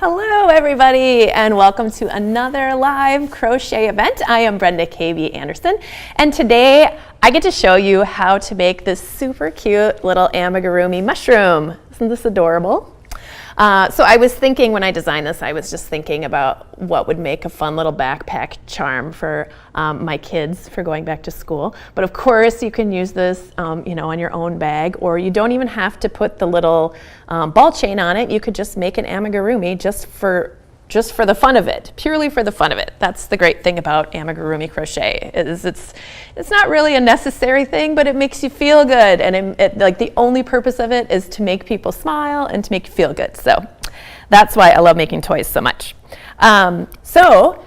Hello everybody, and welcome to another live crochet event. I am Brenda KB Anderson, and today I get to show you how to make this super cute little amigurumi mushroom. Isn't this adorable? So I was thinking when I designed this, I was just thinking about what would make a fun little backpack charm for my kids for going back to school. But of course you can use this on your own bag, or you don't even have to put the little ball chain on it. You could just make an amigurumi just for the fun of it, purely for the fun of it. That's the great thing about amigurumi crochet, is it's not really a necessary thing, but it makes you feel good, and like the only purpose of it is to make people smile and to make you feel good. So that's why I love making toys so much. So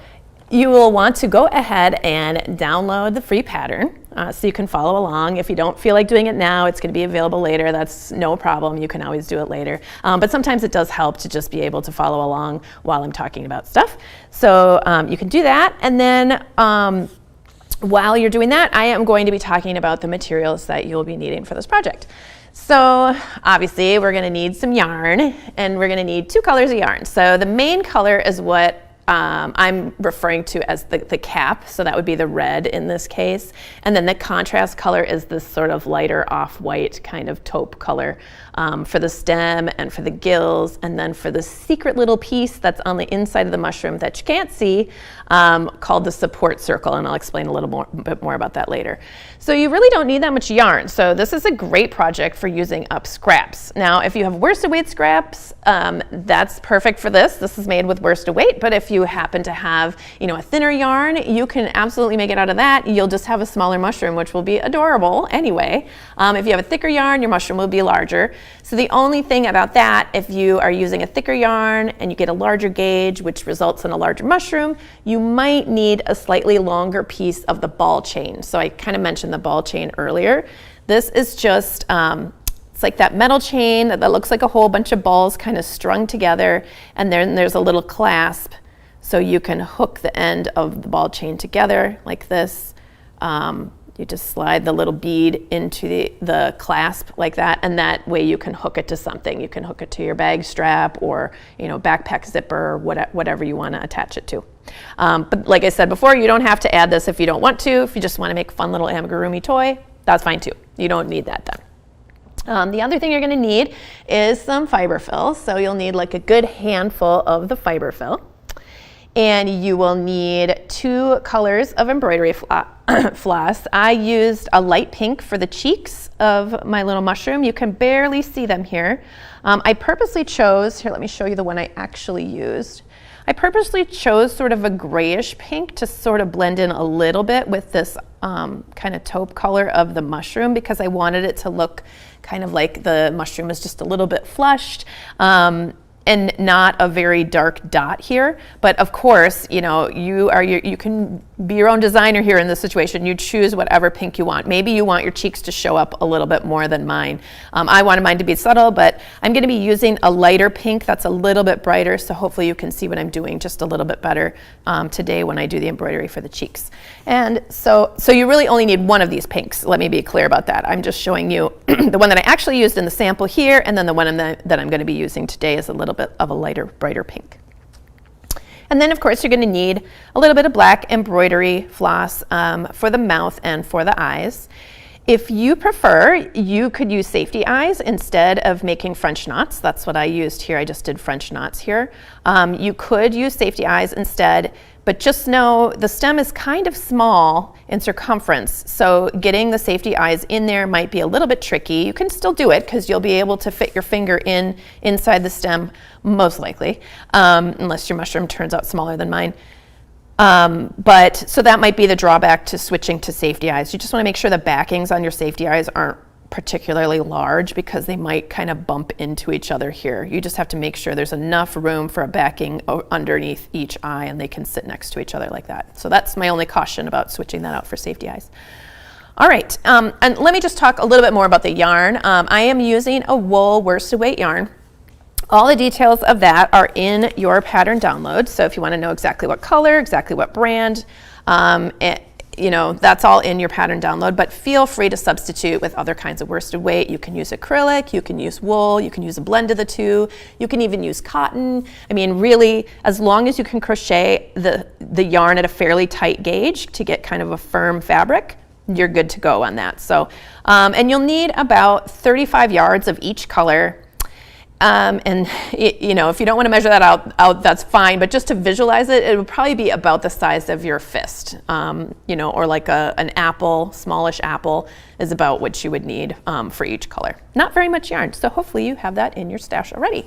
you will want to go ahead and download the free pattern so you can follow along. If you don't feel like doing it now, it's going to be available later. That's no problem. You can always do it later. But sometimes it does help to just be able to follow along while I'm talking about stuff. So you can do that. And then while you're doing that, I am going to be talking about the materials that you'll be needing for this project. So obviously we're going to need some yarn, and we're going to need two colors of yarn. So the main color is what I'm referring to as the cap, so that would be the red in this case. And then the contrast color is this sort of lighter off-white kind of taupe color for the stem and for the gills, and then for the secret little piece that's on the inside of the mushroom that you can't see, called the support circle, and I'll explain a little bit more about that later. So you really don't need that much yarn, so this is a great project for using up scraps. Now if you have worsted weight scraps, that's perfect for this. This is made with worsted weight, but if you happen to have a thinner yarn, you can absolutely make it out of that. You'll just have a smaller mushroom, which will be adorable anyway. If you have a thicker yarn, your mushroom will be larger. So the only thing about that, if you are using a thicker yarn and you get a larger gauge, which results in a larger mushroom, you might need a slightly longer piece of the ball chain. So I kind of mentioned the ball chain earlier. This is just it's like that metal chain that looks like a whole bunch of balls kind of strung together, and then there's a little clasp, so you can hook the end of the ball chain together like this. You just slide the little bead into the clasp like that, and that way you can hook it to something. You can hook it to your bag strap, or backpack zipper, or whatever you want to attach it to. But like I said before, you don't have to add this if you don't want to. If you just want to make a fun little amigurumi toy, that's fine too. You don't need that done. The other thing you're going to need is some fiber fill. So you'll need like a good handful of the fiber fill. And you will need two colors of embroidery floss. I used a light pink for the cheeks of my little mushroom. You can barely see them here. I purposely chose, here let me show you the one I actually used. I purposely chose sort of a grayish pink to sort of blend in a little bit with this kind of taupe color of the mushroom, because I wanted it to look kind of like the mushroom is just a little bit flushed. And not a very dark dot here. But of course, you can be your own designer here in this situation. You choose whatever pink you want. Maybe you want your cheeks to show up a little bit more than mine. I wanted mine to be subtle, but I'm going to be using a lighter pink that's a little bit brighter, so hopefully you can see what I'm doing just a little bit better today when I do the embroidery for the cheeks. And so you really only need one of these pinks. Let me be clear about that. I'm just showing you the one that I actually used in the sample here, and then the one that I'm going to be using today is a little bit of a lighter, brighter pink. And then of course you're going to need a little bit of black embroidery floss for the mouth and for the eyes. If you prefer, you could use safety eyes instead of making French knots. That's what I used here. I just did French knots here. You could use safety eyes instead, but just know the stem is kind of small in circumference, so getting the safety eyes in there might be a little bit tricky. You can still do it because you'll be able to fit your finger inside the stem, most likely, unless your mushroom turns out smaller than mine. But so that might be the drawback to switching to safety eyes. You just want to make sure the backings on your safety eyes aren't particularly large, because they might kind of bump into each other here. You just have to make sure there's enough room for a backing underneath each eye, and they can sit next to each other like that. So that's my only caution about switching that out for safety eyes. All right, and let me just talk a little bit more about the yarn. I am using a wool worsted weight yarn. All the details of that are in your pattern download. So if you want to know exactly what color, exactly what brand, you know, that's all in your pattern download, but feel free to substitute with other kinds of worsted weight. You can use acrylic, you can use wool, you can use a blend of the two, you can even use cotton. I mean, really, as long as you can crochet the yarn at a fairly tight gauge to get kind of a firm fabric, you're good to go on that. So, and you'll need about 35 yards of each color. And you know, if you don't want to measure that out, that's fine. But just to visualize it, it would probably be about the size of your fist, you know, or like an apple, smallish apple is about what you would need for each color. Not very much yarn, so hopefully you have that in your stash already.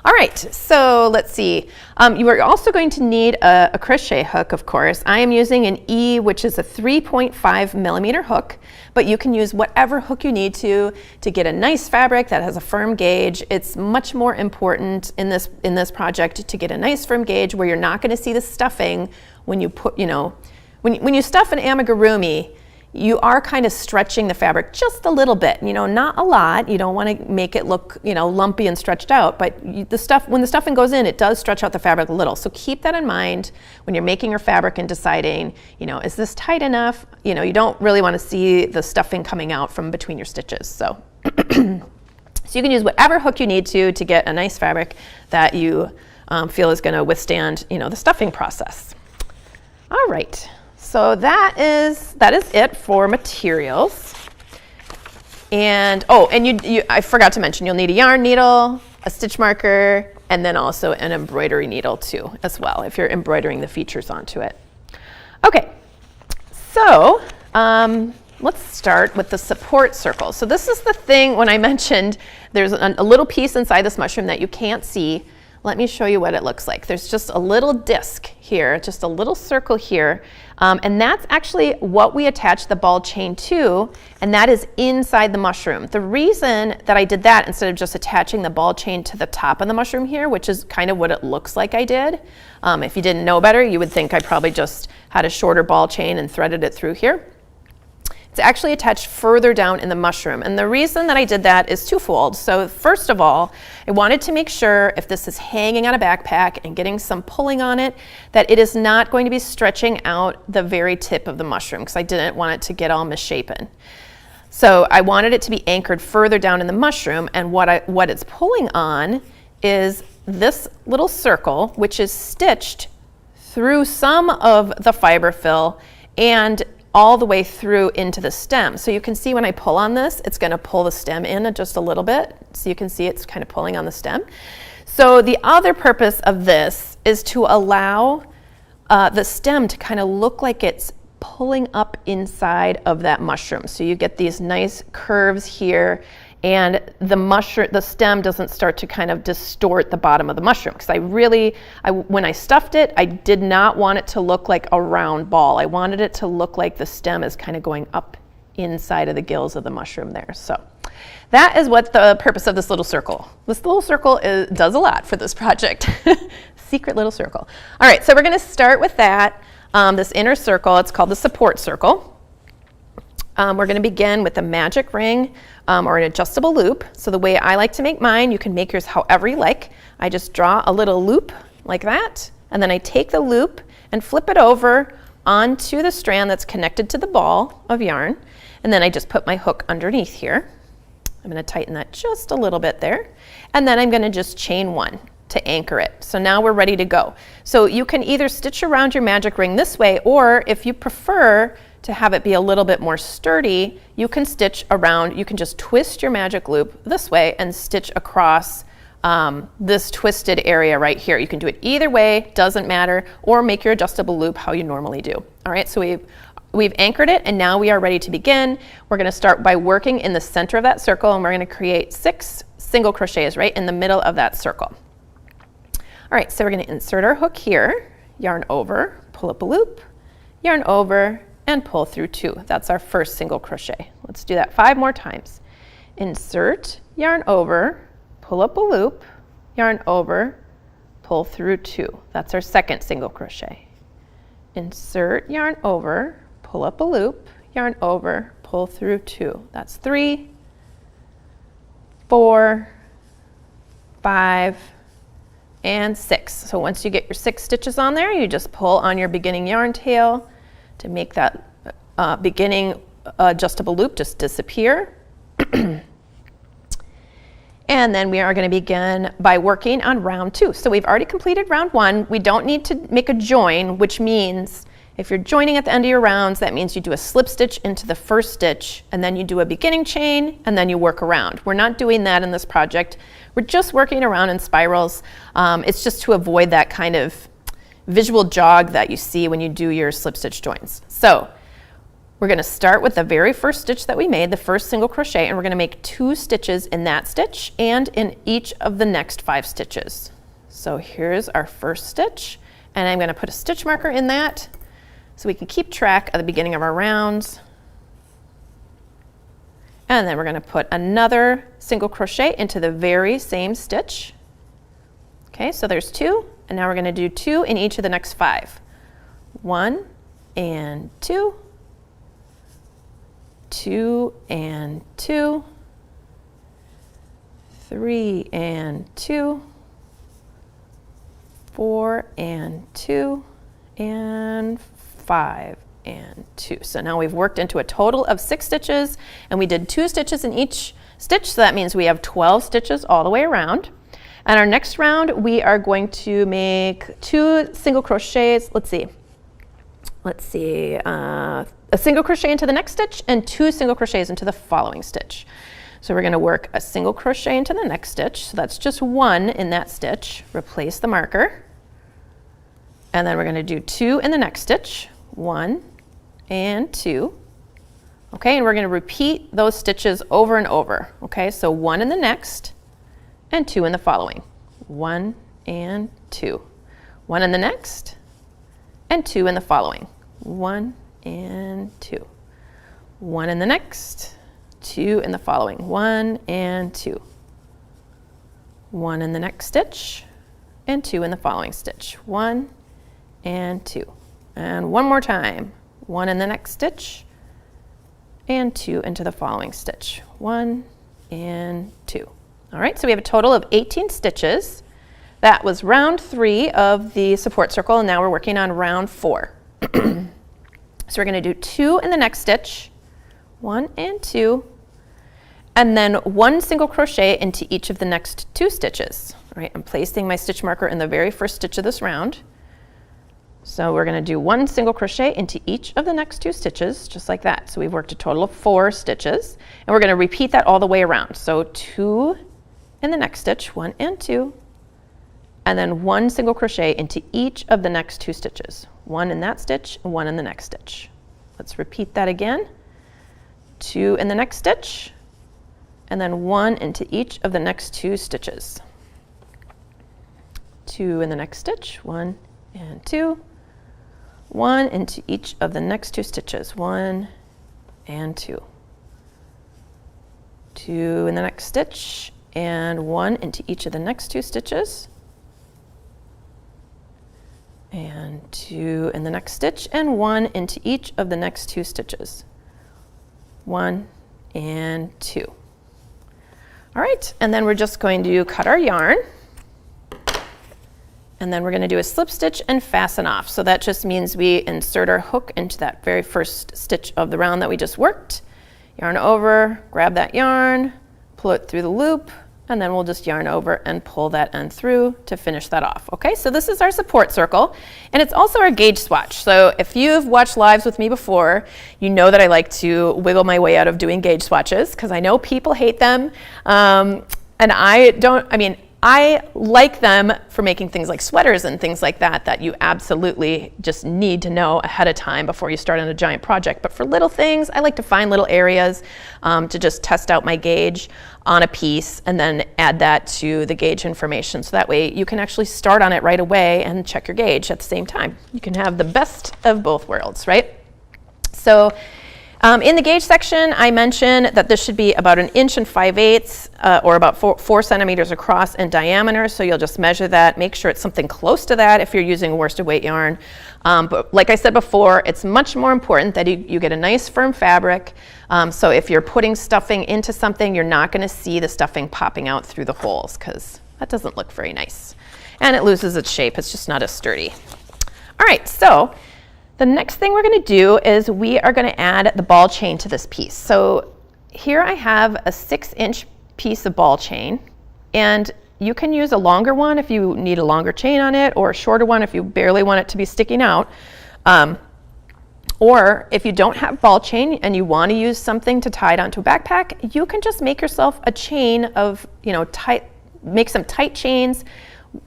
All right, so let's see. You are also going to need a crochet hook, of course. I am using an E, which is a 3.5 millimeter hook, but you can use whatever hook you need to get a nice fabric that has a firm gauge. It's much more important in this project to get a nice firm gauge where you're not going to see the stuffing when you put, you know, when you stuff an amigurumi. You are kind of stretching the fabric just a little bit, you know, not a lot. You don't want to make it look, you know, lumpy and stretched out, but when the stuffing goes in, it does stretch out the fabric a little. So keep that in mind when you're making your fabric and deciding, you know, is this tight enough? You know, you don't really want to see the stuffing coming out from between your stitches. So, so you can use whatever hook you need to get a nice fabric that you feel is going to withstand, you know, the stuffing process. All right. So that is it for materials. And oh, and I forgot to mention, you'll need a yarn needle, a stitch marker, and then also an embroidery needle too, as well, if you're embroidering the features onto it. Okay, so let's start with the support circle. So this is the thing when I mentioned there's a little piece inside this mushroom that you can't see. Let me show you what it looks like. There's just a little disc here, just a little circle here, and that's actually what we attach the ball chain to, and that is inside the mushroom. The reason that I did that instead of just attaching the ball chain to the top of the mushroom here, which is kind of what it looks like I did, if you didn't know better, you would think I probably just had a shorter ball chain and threaded it through here. It's actually attached further down in the mushroom. And the reason that I did that is twofold. So first of all, I wanted to make sure if this is hanging on a backpack and getting some pulling on it, that it is not going to be stretching out the very tip of the mushroom, because I didn't want it to get all misshapen. So I wanted it to be anchored further down in the mushroom, and what it's pulling on is this little circle, which is stitched through some of the fiber fill and all the way through into the stem. So you can see when I pull on this, it's going to pull the stem in just a little bit. So you can see it's kind of pulling on the stem. So the other purpose of this is to allow the stem to kind of look like it's pulling up inside of that mushroom. So you get these nice curves here, and the stem doesn't start to kind of distort the bottom of the mushroom. Because when I stuffed it, I did not want it to look like a round ball. I wanted it to look like the stem is kind of going up inside of the gills of the mushroom there. So that is what the purpose of this little circle. This little circle does a lot for this project. Secret little circle. All right, so we're going to start with that. This inner circle, it's called the support circle. We're going to begin with a magic ring or an adjustable loop. So the way I like to make mine, you can make yours however you like. I just draw a little loop like that, and then I take the loop and flip it over onto the strand that's connected to the ball of yarn, and then I just put my hook underneath here. I'm going to tighten that just a little bit there, and then I'm going to just chain one to anchor it. So now we're ready to go. So you can either stitch around your magic ring this way, or if you prefer to have it be a little bit more sturdy, you can stitch around, you can just twist your magic loop this way and stitch across this twisted area right here. You can do it either way, doesn't matter, or make your adjustable loop how you normally do. All right, so we've anchored it, and now we are ready to begin. We're going to start by working in the center of that circle, and we're going to create 6 single crochets right in the middle of that circle. All right, so we're going to insert our hook here, yarn over, pull up a loop, yarn over, and pull through 2. That's our first single crochet. Let's do that 5 more times. Insert, yarn over, pull up a loop, yarn over, pull through 2. That's our second single crochet. Insert, yarn over, pull up a loop, yarn over, pull through 2. That's 3, 4, 5, and 6. So once you get your 6 stitches on there, you just pull on your beginning yarn tail, to make that beginning adjustable loop just disappear. And then we are going to begin by working on round 2. So we've already completed round 1. We don't need to make a join, which means if you're joining at the end of your rounds, that means you do a slip stitch into the first stitch, and then you do a beginning chain, and then you work around. We're not doing that in this project. We're just working around in spirals. It's just to avoid that kind of visual jog that you see when you do your slip stitch joins. So we're going to start with the very first stitch that we made, the first single crochet, and we're going to make 2 stitches in that stitch and in each of the next 5 stitches. So here's our first stitch, and I'm going to put a stitch marker in that so we can keep track of the beginning of our rounds. And then we're going to put another single crochet into the very same stitch. Okay, so there's 2, and now we're going to do 2 in each of the next 5. 1 and 2. 2 and 2, 3 and 2, 4 and 2, and 5 and 2. So now we've worked into a total of 6 stitches, and we did 2 stitches in each stitch, so that means we have 12 stitches all the way around. And our next round, we are going to make 2 single crochets. Let's see, a single crochet into the next stitch and 2 single crochets into the following stitch. So we're going to work a single crochet into the next stitch, so that's just 1 in that stitch. Replace the marker, and then we're going to do 2 in the next stitch, 1 and 2. Okay, and we're going to repeat those stitches over and over. Okay, so 1 in the next and 2 in the following. 1 and 2. 1 in the next and 2 in the following. 1 and 2. 1 in the next, 2 in the following. 1 and 2. 1 in the next stitch and 2 in the following stitch. 1 and 2. And one more time. 1 in the next stitch and 2 into the following stitch. 1 and 2. All right, so we have a total of 18 stitches. That was round 3 of the support circle, and now we're working on round 4. So we're going to do 2 in the next stitch, 1 and 2, and then 1 single crochet into each of the next 2 stitches. All right, I'm placing my stitch marker in the very first stitch of this round. So we're going to do 1 single crochet into each of the next 2 stitches, just like that. So we've worked a total of 4 stitches, and we're going to repeat that all the way around. So 2 in the next stitch, 1 and 2, and then 1 single crochet into each of the next 2 stitches. 1 in that stitch and 1 in the next stitch. Let's repeat that again. 2 in the next stitch, and then 1 into each of the next 2 stitches. 2 in the next stitch, 1 and 2. 1 into each of the next 2 stitches. 1 and 2. 2 in the next stitch, and 1 into each of the next 2 stitches. And 2 in the next stitch, and 1 into each of the next 2 stitches. 1 and 2. All right, and then we're just going to cut our yarn, and then we're going to do a slip stitch and fasten off. So that just means we insert our hook into that very first stitch of the round that we just worked. Yarn over, grab that yarn, pull it through the loop, and then we'll just yarn over and pull that end through to finish that off. Okay, so this is our support circle, and it's also our gauge swatch. So if you've watched lives with me before, you know that I like to wiggle my way out of doing gauge swatches because I know people hate them, and I like them for making things like sweaters and things like that that you absolutely just need to know ahead of time before you start on a giant project. But for little things, I like to find little areas to just test out my gauge on a piece and then add that to the gauge information. So that way you can actually start on it right away and check your gauge at the same time. You can have the best of both worlds, right? So in the gauge section, I mentioned that this should be about 1 5/8 or about 4 centimeters across in diameter. So you'll just measure that, make sure it's something close to that if you're using worsted weight yarn. But like I said before, it's much more important that you get a nice firm fabric. So if you're putting stuffing into something, you're not going to see the stuffing popping out through the holes because that doesn't look very nice. And it loses its shape. It's just not as sturdy. All right, so The next thing we're going to do is we are going to add the ball chain to this piece. So here I have a 6-inch piece of ball chain, and you can use a longer one if you need a longer chain on it, or a shorter one if you barely want it to be sticking out. Or if you don't have ball chain and you want to use something to tie it onto a backpack, you can just make yourself a chain of, make some tight chains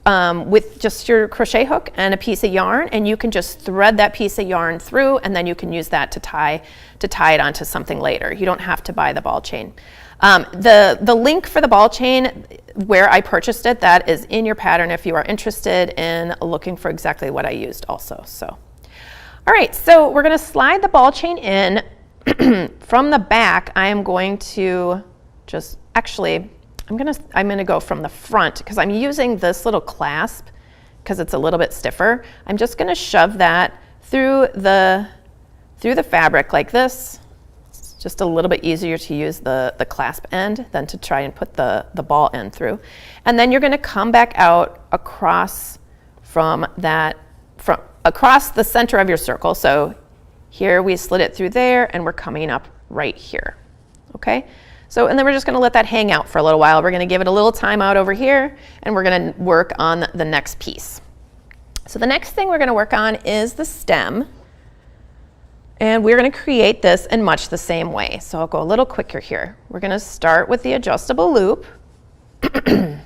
with just your crochet hook and a piece of yarn, and you can just thread that piece of yarn through, and then you can use that to tie it onto something later. You don't have to buy the ball chain. The link for the ball chain, where I purchased it, that is in your pattern if you are interested in looking for exactly what I used also. So. All right, so we're going to slide the ball chain in. From the back, I am going to just, actually, I'm going to go from the front because I'm using this little clasp because it's a little bit stiffer. I'm just going to shove that through the fabric like this. It's just a little bit easier to use the clasp end than to try and put the ball end through. And then you're going to come back out across across the center of your circle. So here we slid it through there, and we're coming up right here. Okay? So, and then we're just going to let that hang out for a little while. We're going to give it a little time out over here, and we're going to work on the next piece. So the next thing we're going to work on is the stem, and we're going to create this in much the same way. So I'll go a little quicker here. We're going to start with the adjustable loop. I'm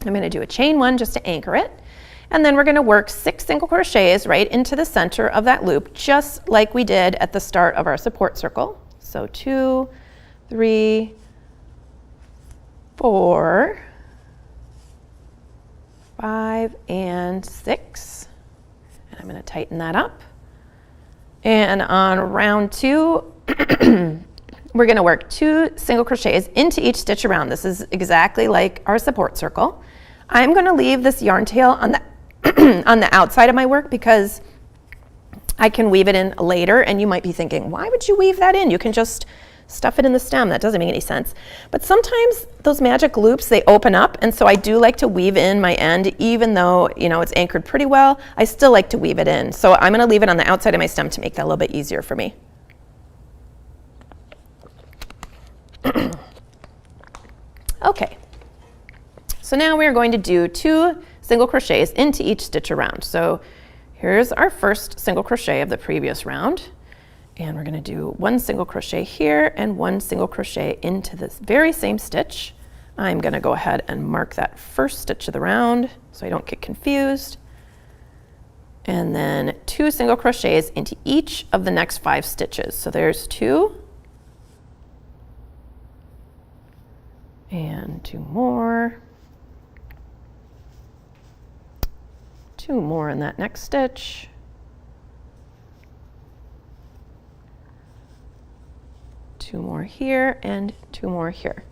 going to do a chain 1 just to anchor it. And then we're going to work 6 single crochets right into the center of that loop, just like we did at the start of our support circle. So 2, 3, 4, 5, and 6. And I'm going to tighten that up. And on round 2, we're going to work 2 single crochets into each stitch around. This is exactly like our support circle. I'm going to leave this yarn tail on the on the outside of my work because I can weave it in later, and you might be thinking, why would you weave that in? You can just stuff it in the stem. That doesn't make any sense. But sometimes those magic loops, they open up, and so I do like to weave in my end, even though it's anchored pretty well. I still like to weave it in. So I'm going to leave it on the outside of my stem to make that a little bit easier for me. Okay. So now we are going to do 2 single crochets into each stitch around. So here's our first single crochet of the previous round, and we're going to do 1 single crochet here and 1 single crochet into this very same stitch. I'm going to go ahead and mark that first stitch of the round so I don't get confused, and then 2 single crochets into each of the next 5 stitches. So there's 2 and 2 more. 2 more in that next stitch. 2 more here and 2 more here.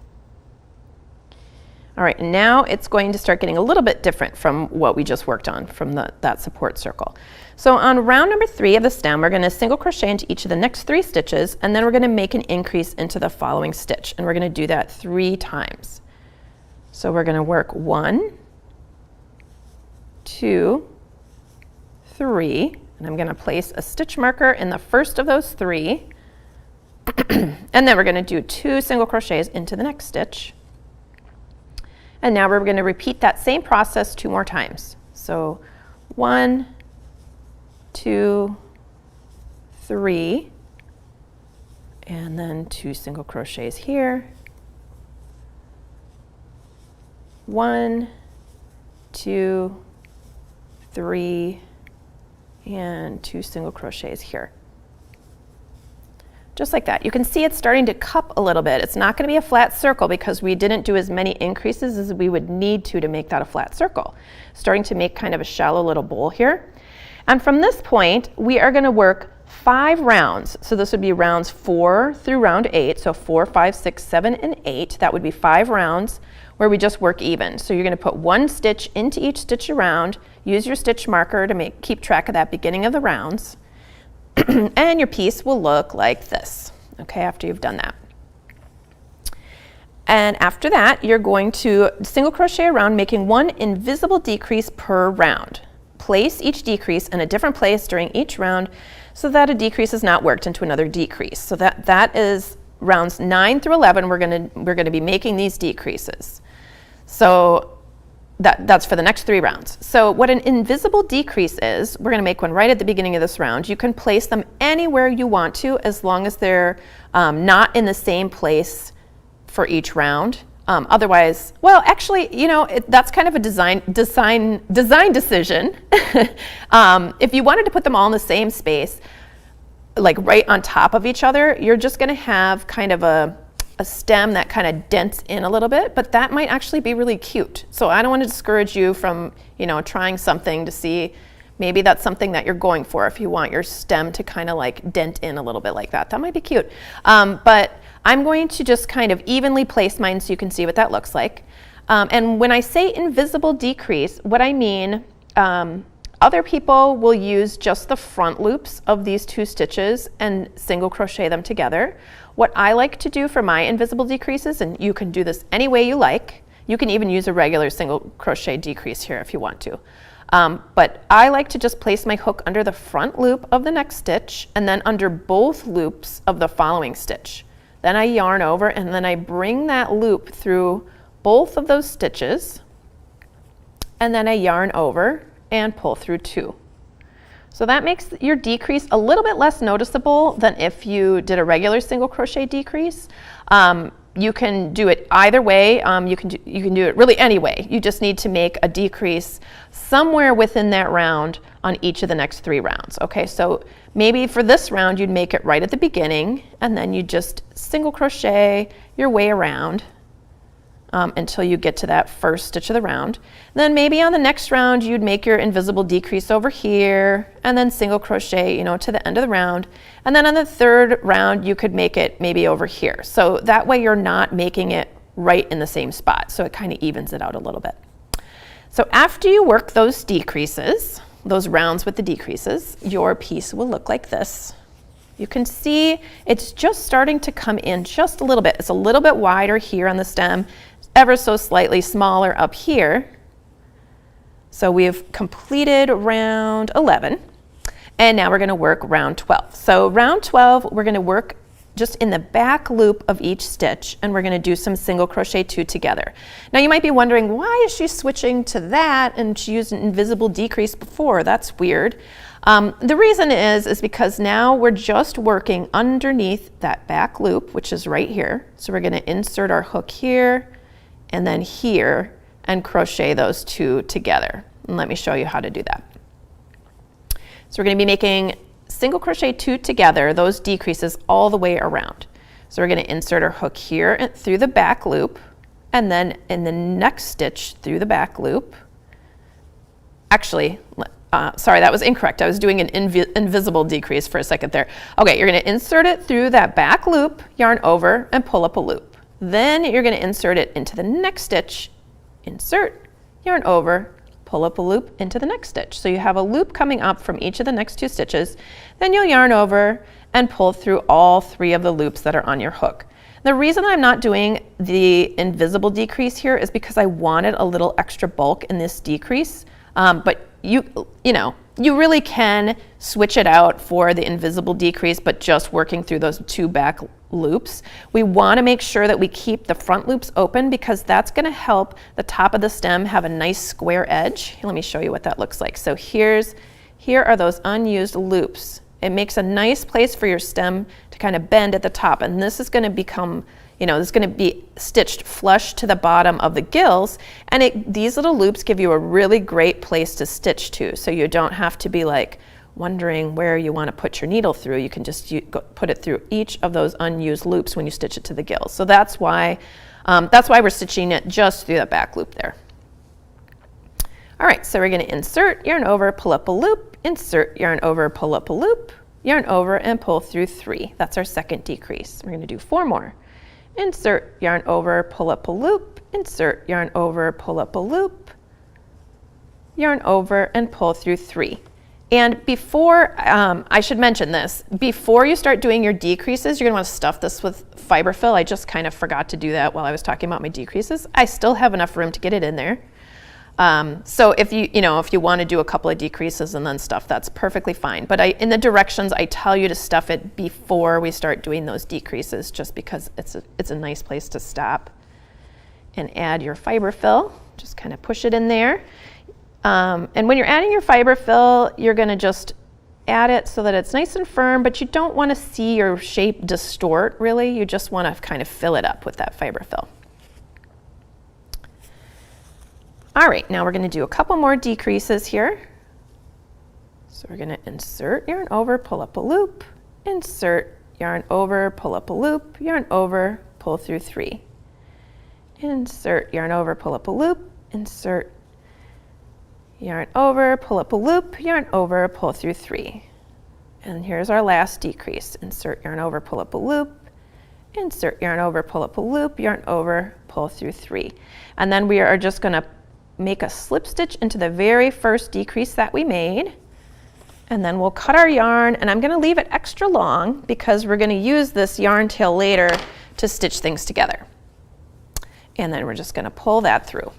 All right, now it's going to start getting a little bit different from what we just worked on from that support circle. So on round number 3 of the stem, we're going to single crochet into each of the next 3 stitches, and then we're going to make an increase into the following stitch, and we're going to do that 3 times. So we're going to work 1, 2, 3, and I'm going to place a stitch marker in the first of those 3, and then we're going to do 2 single crochets into the next stitch, and now we're going to repeat that same process 2 more times. So 1, 2, 3, and then 2 single crochets here, 1, 2, 3, and 2 single crochets here. Just like that. You can see it's starting to cup a little bit. It's not going to be a flat circle because we didn't do as many increases as we would need to make that a flat circle. Starting to make kind of a shallow little bowl here. And from this point, we are going to work 5 rounds. So this would be rounds 4 through round 8. So 4, 5, 6, 7, and 8. That would be 5 rounds where we just work even. So you're going to put 1 stitch into each stitch around, use your stitch marker to keep track of that beginning of the rounds, and your piece will look like this, okay, after you've done that. And after that, you're going to single crochet around, making 1 invisible decrease per round. place each decrease in a different place during each round so that a decrease is not worked into another decrease. So that is rounds 9 through 11, we're gonna be making these decreases. So that's for the next 3 rounds. So what an invisible decrease is, we're gonna make one right at the beginning of this round. You can place them anywhere you want to as long as they're not in the same place for each round. Otherwise, well, actually, you know, that's kind of a design decision. If you wanted to put them all in the same space, like right on top of each other, you're just gonna have kind of a stem that kind of dents in a little bit, but that might actually be really cute. So I don't want to discourage you from, you know, trying something to see, maybe that's something that you're going for if you want your stem to kind of like dent in a little bit like that. That might be cute. But I'm going to just kind of evenly place mine so you can see what that looks like. And when I say invisible decrease, what I mean, other people will use just the front loops of these 2 stitches and single crochet them together. What I like to do for my invisible decreases, and you can do this any way you like, you can even use a regular single crochet decrease here if you want to. But I like to just place my hook under the front loop of the next stitch and then under both loops of the following stitch. Then I yarn over and then I bring that loop through both of those stitches and then I yarn over and pull through 2. So that makes your decrease a little bit less noticeable than if you did a regular single crochet decrease. You can do it either way. You can do it really any way. You just need to make a decrease somewhere within that round on each of the next 3 rounds. Okay, so maybe for this round you'd make it right at the beginning and then you just single crochet your way around until you get to that first stitch of the round. Then maybe on the next round you'd make your invisible decrease over here and then single crochet, you know, to the end of the round. And then on the 3rd round you could make it maybe over here. So that way you're not making it right in the same spot. So it kind of evens it out a little bit. So after you work those decreases, those rounds with the decreases, your piece will look like this. You can see it's just starting to come in just a little bit. It's a little bit wider here on the stem, ever so slightly smaller up here. So we've completed round 11 and now we're going to work round 12. So round 12 we're going to work just in the back loop of each stitch and we're going to do some single crochet 2 together. Now you might be wondering, why is she switching to that and she used an invisible decrease before? That's weird. The reason is because now we're just working underneath that back loop, which is right here. So we're going to insert our hook here and then here and crochet those 2 together. And let me show you how to do that. So we're going to be making single crochet 2 together, those decreases all the way around. So we're going to insert our hook here and through the back loop and then in the next stitch through the back loop. Actually, sorry, that was incorrect. I was doing an invisible decrease for a second there. Okay, you're going to insert it through that back loop, yarn over and pull up a loop. Then you're going to insert it into the next stitch, insert, yarn over, pull up a loop into the next stitch. So you have a loop coming up from each of the next 2 stitches. Then you'll yarn over and pull through all 3 of the loops that are on your hook. The reason I'm not doing the invisible decrease here is because I wanted a little extra bulk in this decrease. But you know, you really can switch it out for the invisible decrease, but just working through those 2 back loops. We want to make sure that we keep the front loops open because that's going to help the top of the stem have a nice square edge. Let me show you what that looks like. So here are those unused loops. It makes a nice place for your stem to kind of bend at the top, and this is going to become, you know, this is going to be stitched flush to the bottom of the gills, and these little loops give you a really great place to stitch to, so you don't have to be like wondering where you want to put your needle through. You can just put it through each of those unused loops when you stitch it to the gills. So that's why we're stitching it just through that back loop there. All right, so we're going to insert, yarn over, pull up a loop, insert, yarn over, pull up a loop, yarn over, and pull through 3. That's our second decrease. We're going to do 4 more. Insert, yarn over, pull up a loop, insert, yarn over, pull up a loop, yarn over, and pull through 3. And before, I should mention this, before you start doing your decreases, you're going to want to stuff this with fiber fill. I just kind of forgot to do that while I was talking about my decreases. I still have enough room to get it in there. So if you want to do a couple of decreases and then stuff, that's perfectly fine. But in the directions, I tell you to stuff it before we start doing those decreases, just because it's a nice place to stop. And add your fiber fill, just kind of push it in there. And when you're adding your fiber fill, you're going to just add it so that it's nice and firm, but you don't want to see your shape distort, really. You just want to kind of fill it up with that fiber fill. All right, now we're going to do a couple more decreases here. So we're going to insert yarn over, pull up a loop, insert yarn over, pull up a loop, yarn over, pull through 3. Insert yarn over, pull up a loop, insert yarn over, pull up a loop, yarn over, pull through 3. And here's our last decrease. Insert yarn over, pull up a loop, insert yarn over, pull up a loop, yarn over, pull through 3. And then we are just going to make a slip stitch into the very first decrease that we made. And then we'll cut our yarn, and I'm going to leave it extra long because we're going to use this yarn tail later to stitch things together. And then we're just going to pull that through.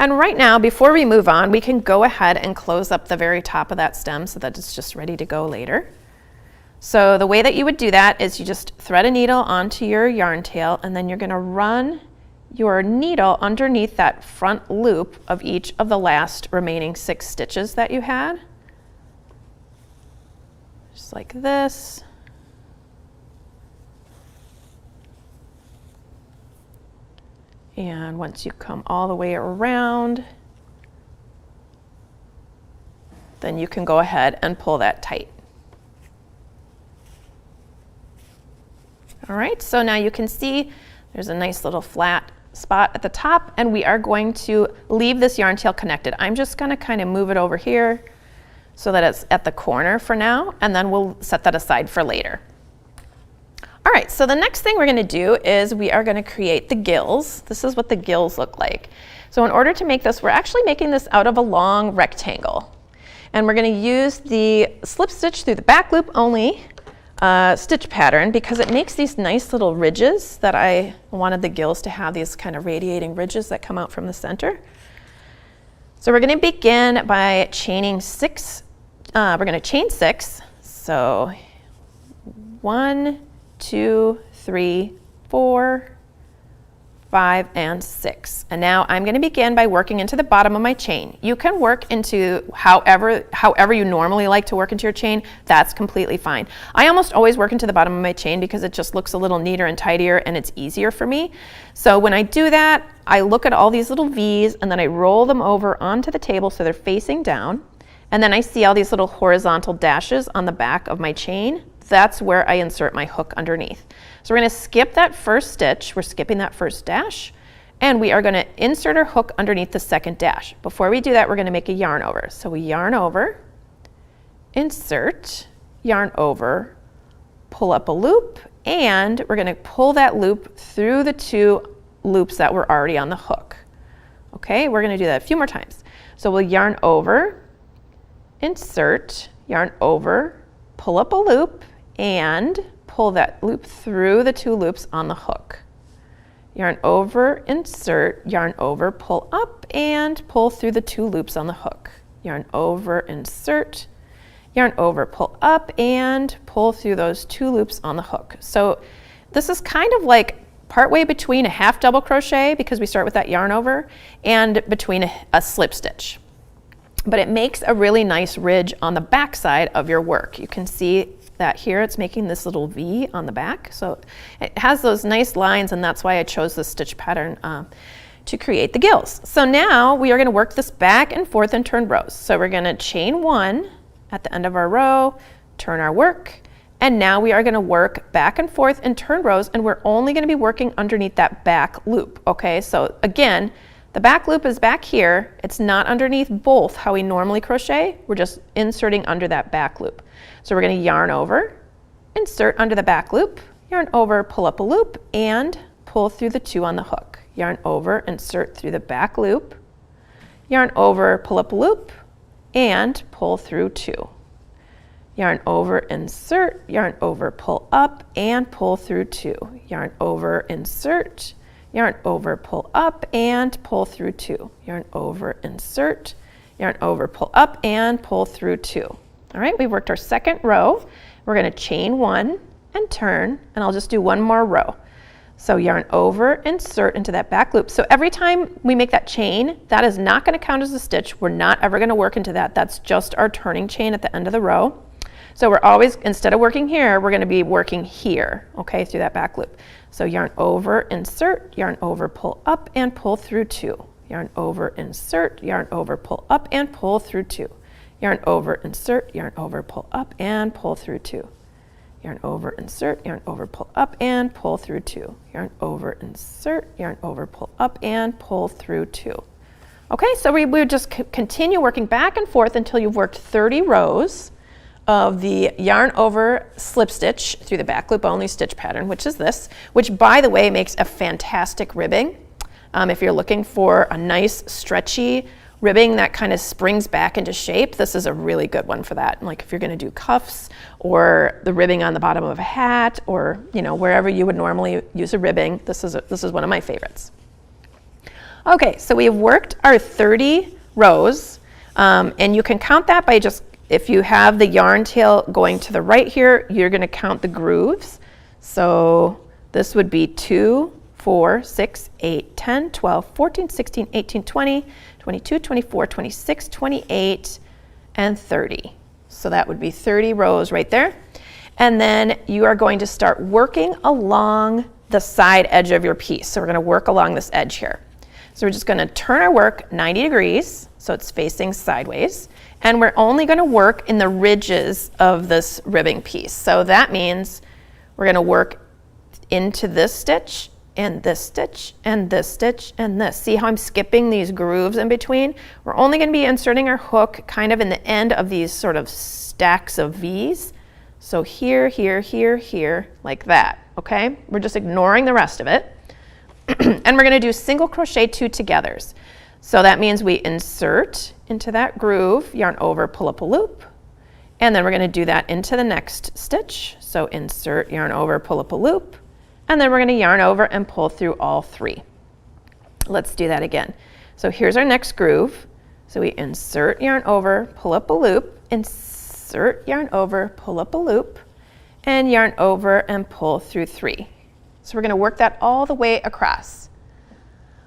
And right now, before we move on, we can go ahead and close up the very top of that stem so that it's just ready to go later. So the way that you would do that is you just thread a needle onto your yarn tail, and then you're going to run your needle underneath that front loop of each of the last remaining 6 stitches that you had. Just like this. And once you come all the way around, then you can go ahead and pull that tight. All right, so now you can see there's a nice little flat spot at the top, and we are going to leave this yarn tail connected. I'm just going to kind of move it over here so that it's at the corner for now, and then we'll set that aside for later. All right, so the next thing we're going to do is we are going to create the gills. This is what the gills look like. So in order to make this, we're actually making this out of a long rectangle. And we're going to use the slip stitch through the back loop only stitch pattern because it makes these nice little ridges that I wanted the gills to have, these kind of radiating ridges that come out from the center. So we're going to begin by chaining 6. We're going to chain 6. So 1, 2, 3, 4, 5, and 6. And now I'm going to begin by working into the bottom of my chain. You can work into however you normally like to work into your chain. That's completely fine. I almost always work into the bottom of my chain because it just looks a little neater and tidier, and it's easier for me. So when I do that, I look at all these little V's, and then I roll them over onto the table so they're facing down. And then I see all these little horizontal dashes on the back of my chain. That's where I insert my hook underneath. So we're going to skip that first stitch. We're skipping that first dash, and we are going to insert our hook underneath the second dash. Before we do that, we're going to make a yarn over. So we yarn over, insert, yarn over, pull up a loop, and we're going to pull that loop through the 2 loops that were already on the hook. Okay, we're going to do that a few more times. So we'll yarn over, insert, yarn over, pull up a loop, and pull that loop through the 2 loops on the hook. Yarn over, insert, yarn over, pull up, and pull through the 2 loops on the hook. Yarn over, insert, yarn over, pull up, and pull through those 2 loops on the hook. So this is kind of like partway between a half double crochet, because we start with that yarn over, and between a slip stitch. But it makes a really nice ridge on the back side of your work. You can see that here it's making this little V on the back. So it has those nice lines, and that's why I chose this stitch pattern to create the gills. So now we are going to work this back and forth and turn rows. So we're going to chain 1 at the end of our row, turn our work, and now we are going to work back and forth and turn rows, and we're only going to be working underneath that back loop. Okay, so again, the back loop is back here. It's not underneath both how we normally crochet. We're just inserting under that back loop. So we're going to yarn over, insert under the back loop, yarn over, pull up a loop, and pull through the 2 on the hook. Yarn over, insert through the back loop, yarn over, pull up a loop, and pull through 2. Yarn over, insert, yarn over, pull up, and pull through 2. Yarn over, insert, yarn over, pull up, and pull through 2. Yarn over, insert, yarn over, pull up, and pull through 2. All right, we've worked our second row. We're going to chain 1 and turn, and I'll just do one more row. So yarn over, insert into that back loop. So every time we make that chain, that is not going to count as a stitch. We're not ever going to work into that. That's just our turning chain at the end of the row. So we're always, instead of working here, we're going to be working here, okay, through that back loop. So yarn over, insert, yarn over, pull up, and pull through 2. Yarn over, insert, yarn over, pull up, and pull through 2. Yarn over, insert, yarn over, pull up, and pull through 2. Yarn over, insert, yarn over, pull up, and pull through 2. Yarn over, insert, yarn over, pull up, and pull through 2. Okay, so we would just continue working back and forth until you've worked 30 rows of the yarn over slip stitch through the back loop only stitch pattern, which is this, which by the way makes a fantastic ribbing. If you're looking for a nice stretchy ribbing that kind of springs back into shape, this is a really good one for that. Like if you're going to do cuffs or the ribbing on the bottom of a hat, or wherever you would normally use a ribbing, this is one of my favorites. Okay, so we have worked our 30 rows, and you can count that by just, if you have the yarn tail going to the right here, you're going to count the grooves. So this would be 2, 4, 6, 8, 10, 12, 14, 16, 18, 20, 22, 24, 26, 28, and 30. So that would be 30 rows right there. And then you are going to start working along the side edge of your piece. So we're going to work along this edge here. So we're just going to turn our work 90 degrees, so it's facing sideways. And we're only going to work in the ridges of this ribbing piece. So that means we're going to work into this stitch, and this stitch, and this stitch, and this. See how I'm skipping these grooves in between? We're only going to be inserting our hook kind of in the end of these sort of stacks of V's. So here, here, here, here, like that, okay? We're just ignoring the rest of it. And we're going to do single crochet 2 togethers. So that means we insert into that groove, yarn over, pull up a loop, and then we're going to do that into the next stitch. So insert, yarn over, pull up a loop, and then we're going to yarn over and pull through all 3. Let's do that again. So here's our next groove. So we insert, yarn over, pull up a loop, insert, yarn over, pull up a loop, and yarn over and pull through 3. So we're going to work that all the way across.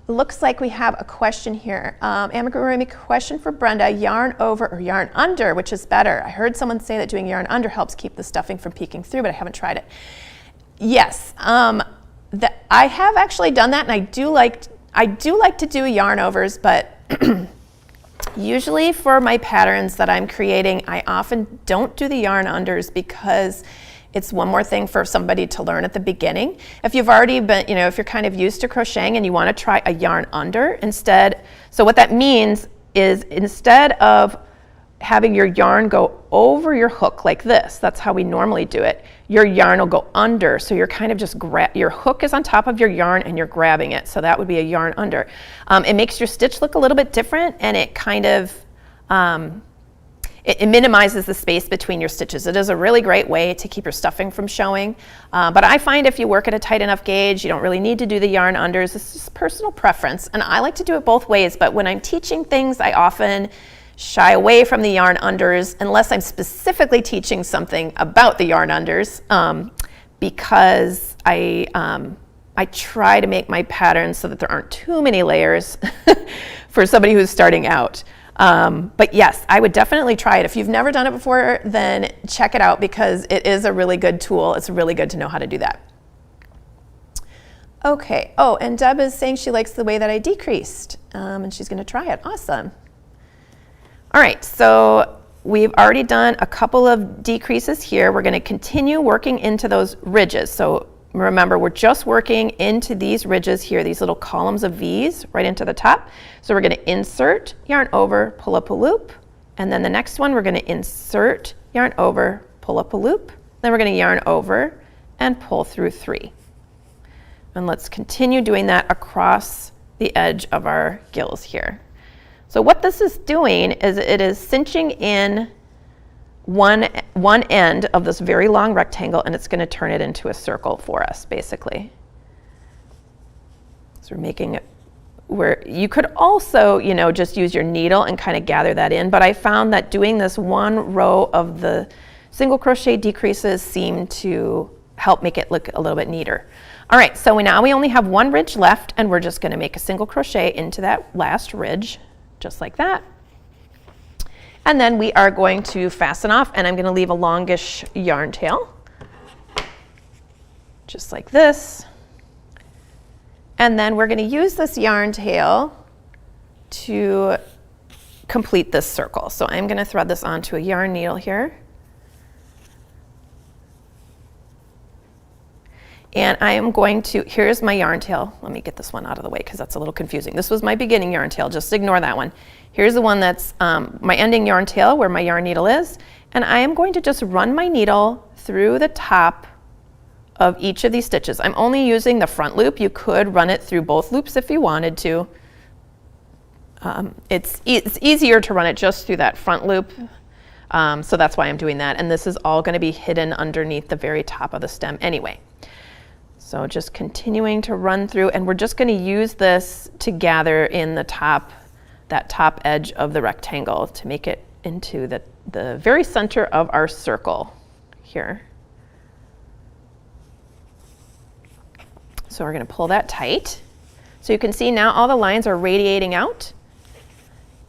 Looks like we have a question here. Amigurumi question for Brenda, yarn over or yarn under, which is better? I heard someone say that doing yarn under helps keep the stuffing from peeking through, but I haven't tried it. Yes, I have actually done that, and I do like to do yarn overs, but usually for my patterns that I'm creating, I often don't do the yarn unders because it's one more thing for somebody to learn at the beginning. If you've already been, if you're kind of used to crocheting and you want to try a yarn under instead, so what that means is instead of having your yarn go over your hook like this, that's how we normally do it, your yarn will go under, so you're kind of just your hook is on top of your yarn and you're grabbing it, so that would be a yarn under. It makes your stitch look a little bit different, and it kind of it minimizes the space between your stitches. It is a really great way to keep your stuffing from showing, but I find if you work at a tight enough gauge, you don't really need to do the yarn unders. It's just personal preference, and I like to do it both ways, but when I'm teaching things, I often shy away from the yarn unders unless I'm specifically teaching something about the yarn unders, because I try to make my patterns so that there aren't too many layers for somebody who's starting out. But yes, I would definitely try it. If you've never done it before, then check it out because it is a really good tool. It's really good to know how to do that. Okay, oh, and Deb is saying she likes the way that I decreased, and she's going to try it. Awesome. All right, so we've already done a couple of decreases here. We're going to continue working into those ridges. So remember, we're just working into these ridges here, these little columns of V's right into the top. So we're going to insert, yarn over, pull up a loop, and then the next one we're going to insert, yarn over, pull up a loop, then we're going to yarn over and pull through 3. And let's continue doing that across the edge of our gills here. So what this is doing is it is cinching in one end of this very long rectangle, and it's going to turn it into a circle for us, basically. So we're making it where you could also, you know, just use your needle and kind of gather that in, but I found that doing this one row of the single crochet decreases seemed to help make it look a little bit neater. All right, so now we only have one ridge left, and we're just going to make a single crochet into that last ridge, just like that. And then we are going to fasten off, and I'm going to leave a longish yarn tail, just like this. And then we're going to use this yarn tail to complete this circle. So I'm going to thread this onto a yarn needle here. And I am going to, here's my yarn tail. Let me get this one out of the way because that's a little confusing. This was my beginning yarn tail, just ignore that one. Here's the one that's my ending yarn tail where my yarn needle is. And I am going to just run my needle through the top of each of these stitches. I'm only using the front loop. You could run it through both loops if you wanted to. It's easier to run it just through that front loop. So that's why I'm doing that. And this is all going to be hidden underneath the very top of the stem anyway. So just continuing to run through, and we're just going to use this to gather in the top, that top edge of the rectangle to make it into the very center of our circle here. So we're going to pull that tight. So you can see now all the lines are radiating out.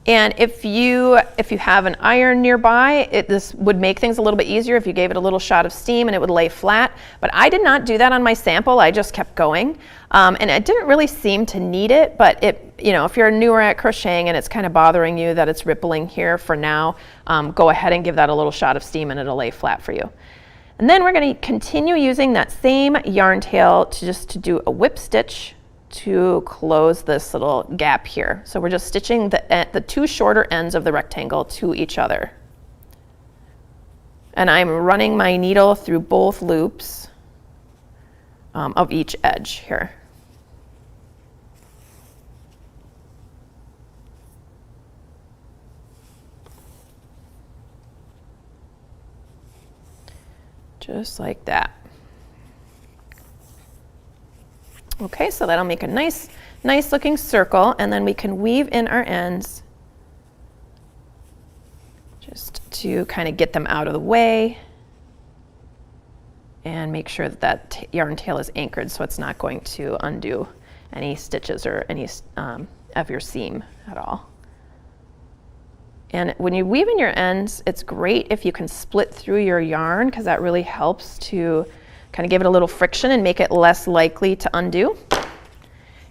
And if you have an iron nearby, this would make things a little bit easier if you gave it a little shot of steam and it would lay flat. But I did not do that on my sample. I just kept going. And it didn't really seem to need it, but you know, if you're newer at crocheting and it's kind of bothering you that it's rippling here for now, go ahead and give that a little shot of steam and it'll lay flat for you. And then we're going to continue using that same yarn tail to do a whip stitch to close this little gap here. So we're just stitching the two shorter ends of the rectangle to each other. And I'm running my needle through both loops of each edge here. Just like that. Okay, so that'll make a nice looking circle, and then we can weave in our ends just to kind of get them out of the way and make sure that that yarn tail is anchored so it's not going to undo any stitches or any of your seam at all. And when you weave in your ends, it's great if you can split through your yarn because that really helps to kind of give it a little friction and make it less likely to undo.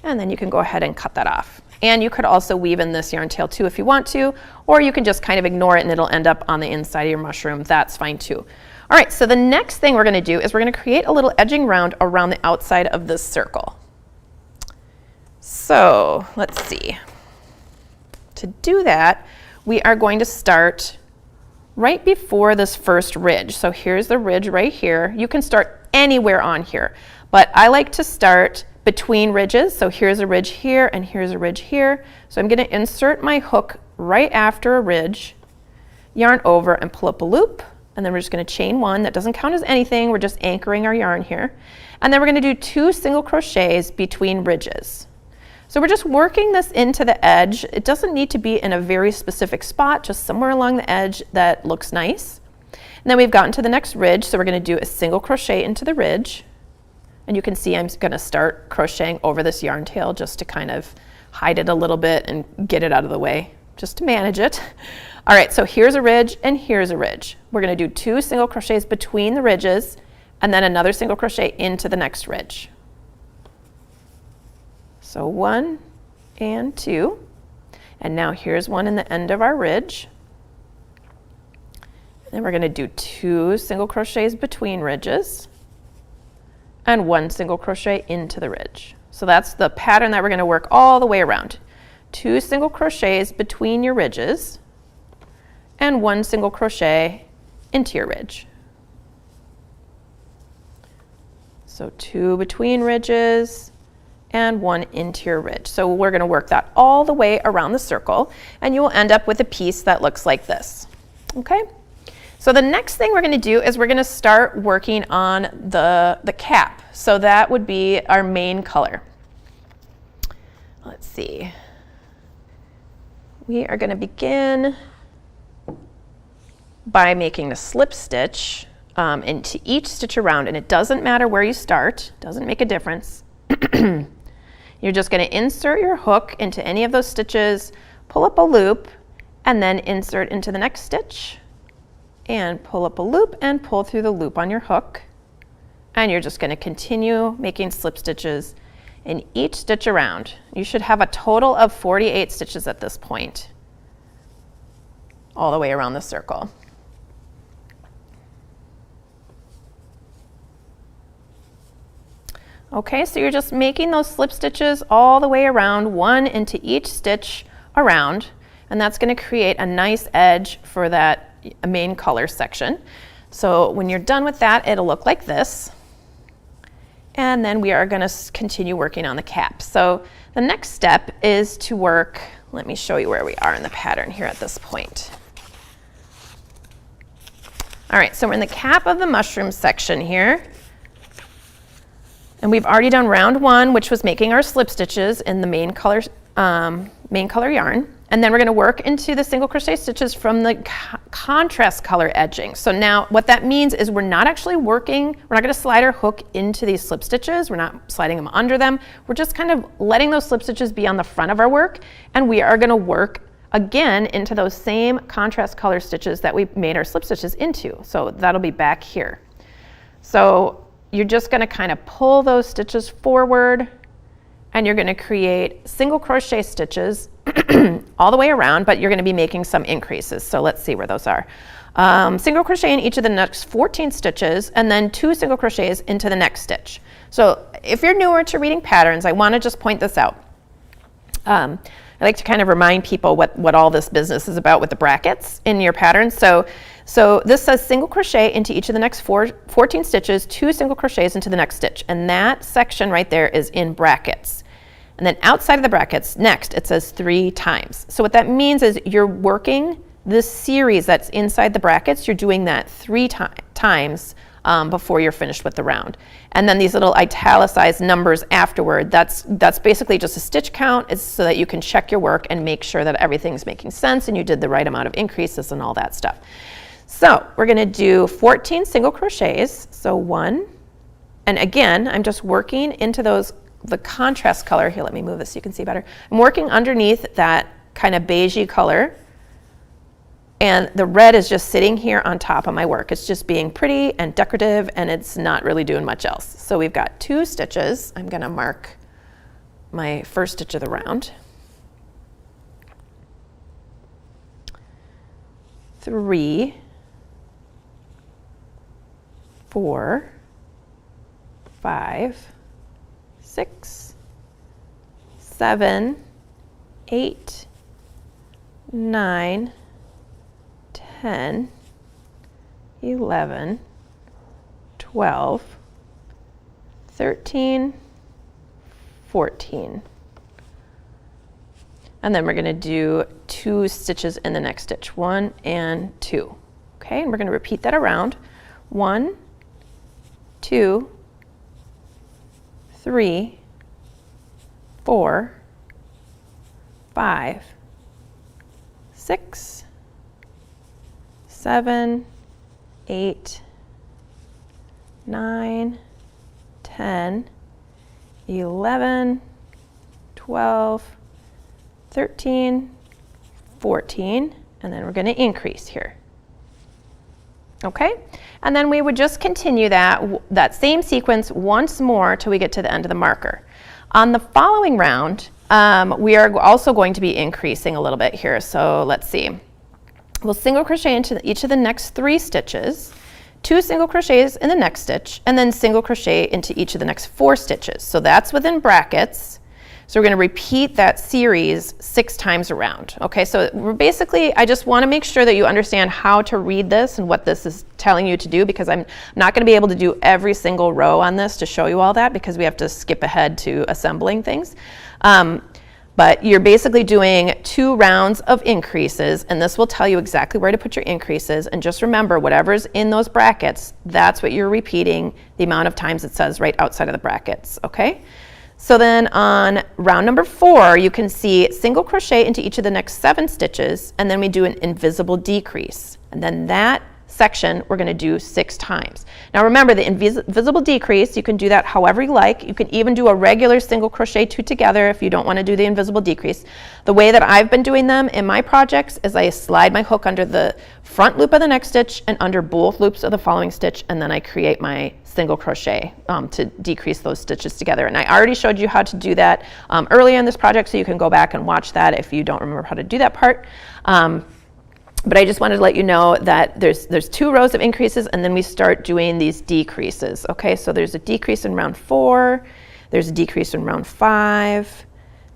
And then you can go ahead and cut that off. And you could also weave in this yarn tail too if you want to, or you can just kind of ignore it and it'll end up on the inside of your mushroom. That's fine too. All right, so the next thing we're going to do is we're going to create a little edging round around the outside of this circle. So let's see. To do that, we are going to start right before this first ridge. So here's the ridge right here. You can start anywhere on here, but I like to start between ridges. So here's a ridge here and here's a ridge here. So I'm going to insert my hook right after a ridge, yarn over and pull up a loop, and then we're just going to chain one. That doesn't count as anything. We're just anchoring our yarn here. And then we're going to do 2 single crochets between ridges. So we're just working this into the edge. It doesn't need to be in a very specific spot, just somewhere along the edge that looks nice. And then we've gotten to the next ridge, so we're going to do a single crochet into the ridge. And you can see I'm going to start crocheting over this yarn tail just to kind of hide it a little bit and get it out of the way, just to manage it. All right, so here's a ridge and here's a ridge. We're going to do 2 single crochets between the ridges and then another single crochet into the next ridge. So 1 and 2, and now here's one in the end of our ridge. And then we're going to do 2 single crochets between ridges and 1 single crochet into the ridge. So that's the pattern that we're going to work all the way around. 2 single crochets between your ridges and 1 single crochet into your ridge. So 2 between ridges and 1 into your ridge. So we're going to work that all the way around the circle, and you will end up with a piece that looks like this. Okay? So the next thing we're going to do is we're going to start working on the cap. So that would be our main color. let's see. We are going to begin by making a slip stitch into each stitch around, and it doesn't matter where you start, doesn't make a difference. You're just going to insert your hook into any of those stitches, pull up a loop, and then insert into the next stitch, and pull up a loop and pull through the loop on your hook. And you're just going to continue making slip stitches in each stitch around. You should have a total of 48 stitches at this point, all the way around the circle. Okay, so you're just making those slip stitches all the way around, one into each stitch around, and that's going to create a nice edge for that main color section. So when you're done with that, it'll look like this. And then we are going to continue working on the cap. So the next step is to work, let me show you where we are in the pattern here at this point. All right, so we're in the cap of the mushroom section here. And we've already done round one, which was making our slip stitches in the main color yarn. And then we're going to work into the single crochet stitches from the contrast color edging. So now what that means is we're not actually working, we're not going to slide our hook into these slip stitches. We're not sliding them under them. We're just kind of letting those slip stitches be on the front of our work. And we are going to work again into those same contrast color stitches that we made our slip stitches into. So that'll be back here. So you're just going to kind of pull those stitches forward, and you're going to create single crochet stitches all the way around, but you're going to be making some increases. So let's see where those are. Single crochet in each of the next 14 stitches, and then 2 single crochets into the next stitch. So if you're newer to reading patterns, I want to just point this out. I like to kind of remind people what all this business is about with the brackets in your pattern. So this says single crochet into each of the next 14 stitches, 2 single crochets into the next stitch. And that section right there is in brackets. And then outside of the brackets, next, it says 3 times. So what that means is you're working this series that's inside the brackets, you're doing that 3 times before you're finished with the round. And then these little italicized numbers afterward, that's basically just a stitch count. It's so that you can check your work and make sure that everything's making sense and you did the right amount of increases and all that stuff. So we're going to do 14 single crochets. So 1, and again, I'm just working into the contrast color. Here, let me move this so you can see better. I'm working underneath that kind of beigey color, and the red is just sitting here on top of my work. It's just being pretty and decorative, and it's not really doing much else. So we've got 2 stitches. I'm going to mark my first stitch of the round. 3, 4, 5, 6, 7, 8, 9, 10, 11, 12, 13, 14. And then we're going to do 2 stitches in the next stitch, 1 and 2. Okay, and we're going to repeat that around. 1, 2, 3, 4, 5, 6, 7, 8, 9, 10, 11, 12, 13, 14, and then we're going to increase here. Okay, and then we would just continue that same sequence once more till we get to the end of the marker. On the following round, we are also going to be increasing a little bit here. So let's see. We'll single crochet into each of the next 3 stitches, 2 single crochets in the next stitch, and then single crochet into each of the next 4 stitches. So that's within brackets. So we're going to repeat that series 6 times around. Okay, so we're basically, I just want to make sure that you understand how to read this and what this is telling you to do, because I'm not going to be able to do every single row on this to show you all that, because we have to skip ahead to assembling things. But you're basically doing 2 rounds of increases, and this will tell you exactly where to put your increases. And just remember, whatever's in those brackets, that's what you're repeating the amount of times it says right outside of the brackets, okay? So then on round number 4, you can see single crochet into each of the next 7 stitches, and then we do an invisible decrease. And then that section we're going to do 6 times. Now remember, the invisible decrease, you can do that however you like. You can even do a regular single crochet 2 together if you don't want to do the invisible decrease. The way that I've been doing them in my projects is I slide my hook under the front loop of the next stitch and under both loops of the following stitch, and then I create my single crochet to decrease those stitches together. And I already showed you how to do that earlier in this project, so you can go back and watch that if you don't remember how to do that part. But I just wanted to let you know that there's 2 rows of increases, and then we start doing these decreases. Okay, so there's a decrease in round 4, there's a decrease in round 5,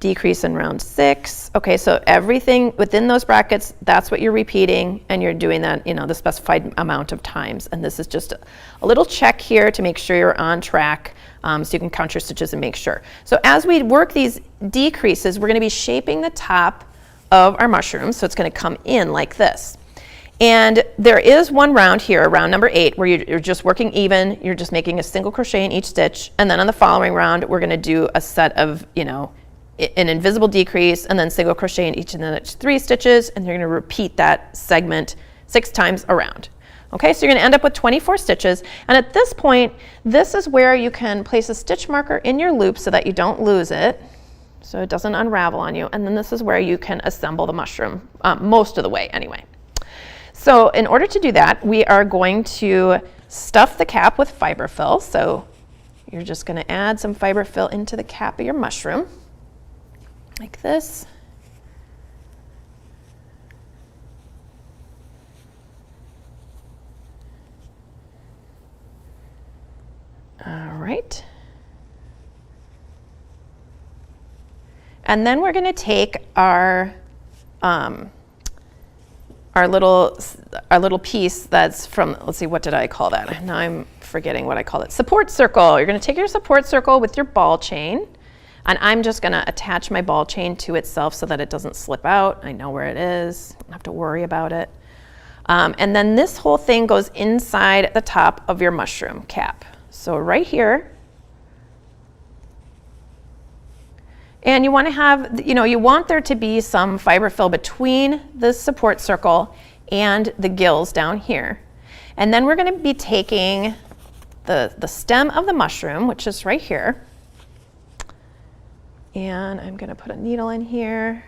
decrease in round 6. Okay, so everything within those brackets, that's what you're repeating, and you're doing that, you know, the specified amount of times. And this is just a little check here to make sure you're on track, so you can count your stitches and make sure. So as we work these decreases, we're going to be shaping the top of our mushroom, so it's going to come in like this. And there is one round here, round number 8, where you're just working even, you're just making a single crochet in each stitch, and then on the following round we're going to do a set of, you know, an invisible decrease and then single crochet in each of the next 3 stitches, and you're going to repeat that segment 6 times around. Okay, so you're going to end up with 24 stitches, and at this point, this is where you can place a stitch marker in your loop so that you don't lose it, so it doesn't unravel on you. And then this is where you can assemble the mushroom, most of the way anyway. So in order to do that, we are going to stuff the cap with fiberfill. So you're just going to add some fiberfill into the cap of your mushroom, like this. All right. And then we're going to take our little piece that's from, let's see, what did I call that? Now I'm forgetting what I called it. Support circle. You're going to take your support circle with your ball chain, and I'm just going to attach my ball chain to itself so that it doesn't slip out. I know where it is. I don't have to worry about it. And then this whole thing goes inside the top of your mushroom cap. So right here. And you want to have, you know, you want there to be some fiberfill between the support circle and the gills down here. And then we're going to be taking the stem of the mushroom, which is right here. And I'm going to put a needle in here.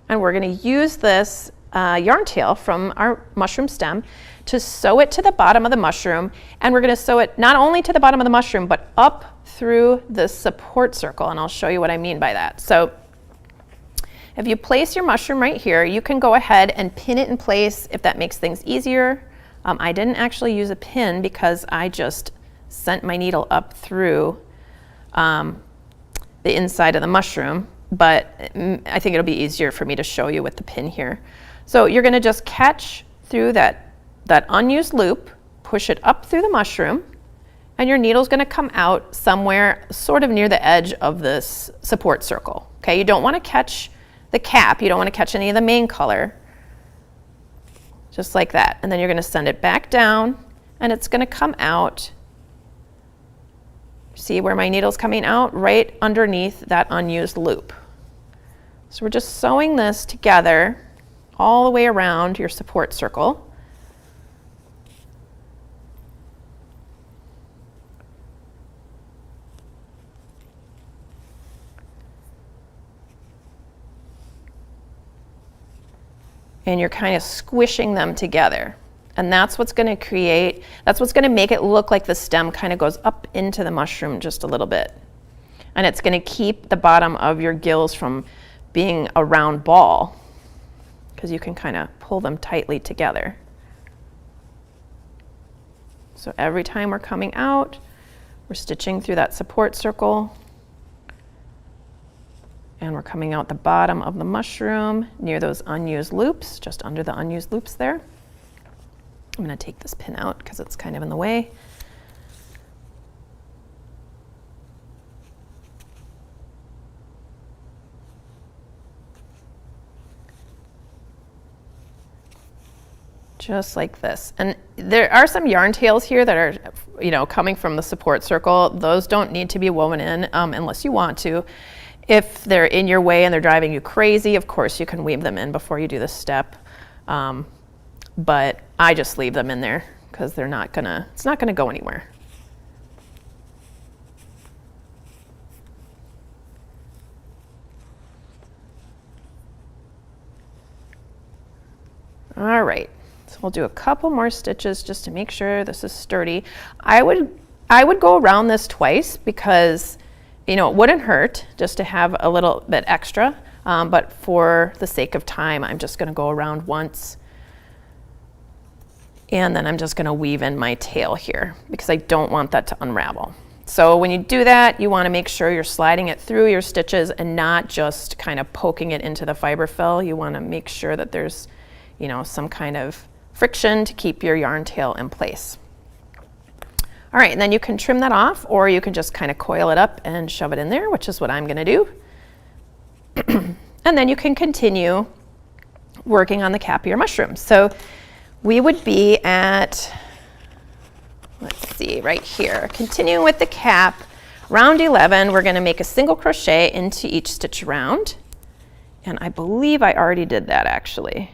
And we're going to use this yarn tail from our mushroom stem to sew it to the bottom of the mushroom. And we're going to sew it not only to the bottom of the mushroom, but up through the support circle, and I'll show you what I mean by that. So if you place your mushroom right here, you can go ahead and pin it in place if that makes things easier. I didn't actually use a pin because I just sent my needle up through the inside of the mushroom, but I think it'll be easier for me to show you with the pin here. So you're going to just catch through that unused loop, push it up through the mushroom, and your needle's going to come out somewhere sort of near the edge of this support circle. Okay, you don't want to catch the cap, you don't want to catch any of the main color, just like that. And then you're going to send it back down, and it's going to come out. See where my needle's coming out? Right underneath that unused loop. So we're just sewing this together all the way around your support circle. And you're kind of squishing them together. And that's what's going to make it look like the stem kind of goes up into the mushroom just a little bit. And it's going to keep the bottom of your gills from being a round ball, because you can kind of pull them tightly together. So every time we're coming out, we're stitching through that support circle. And we're coming out the bottom of the mushroom near those unused loops, just under the unused loops there. I'm going to take this pin out because it's kind of in the way. just like this. And there are some yarn tails here that are, you know, coming from the support circle. Those don't need to be woven in unless you want to. If they're in your way and they're driving you crazy, of course you can weave them in before you do this step. But I just leave them in there because they're not gonna, it's not gonna go anywhere. All right, so we'll do a couple more stitches just to make sure this is sturdy. I would go around this twice because, you know, it wouldn't hurt just to have a little bit extra, but for the sake of time, I'm just gonna go around once. And then I'm just gonna weave in my tail here because I don't want that to unravel. So when you do that, you wanna make sure you're sliding it through your stitches and not just kind of poking it into the fiber fill. You wanna make sure that there's, you know, some kind of friction to keep your yarn tail in place. All right, and then you can trim that off, or you can just kind of coil it up and shove it in there, which is what I'm gonna do. And then you can continue working on the cap of your mushroom. So we would be at, let's see, right here. Continuing with the cap, round 11, we're gonna make a single crochet into each stitch round. And I believe I already did that actually.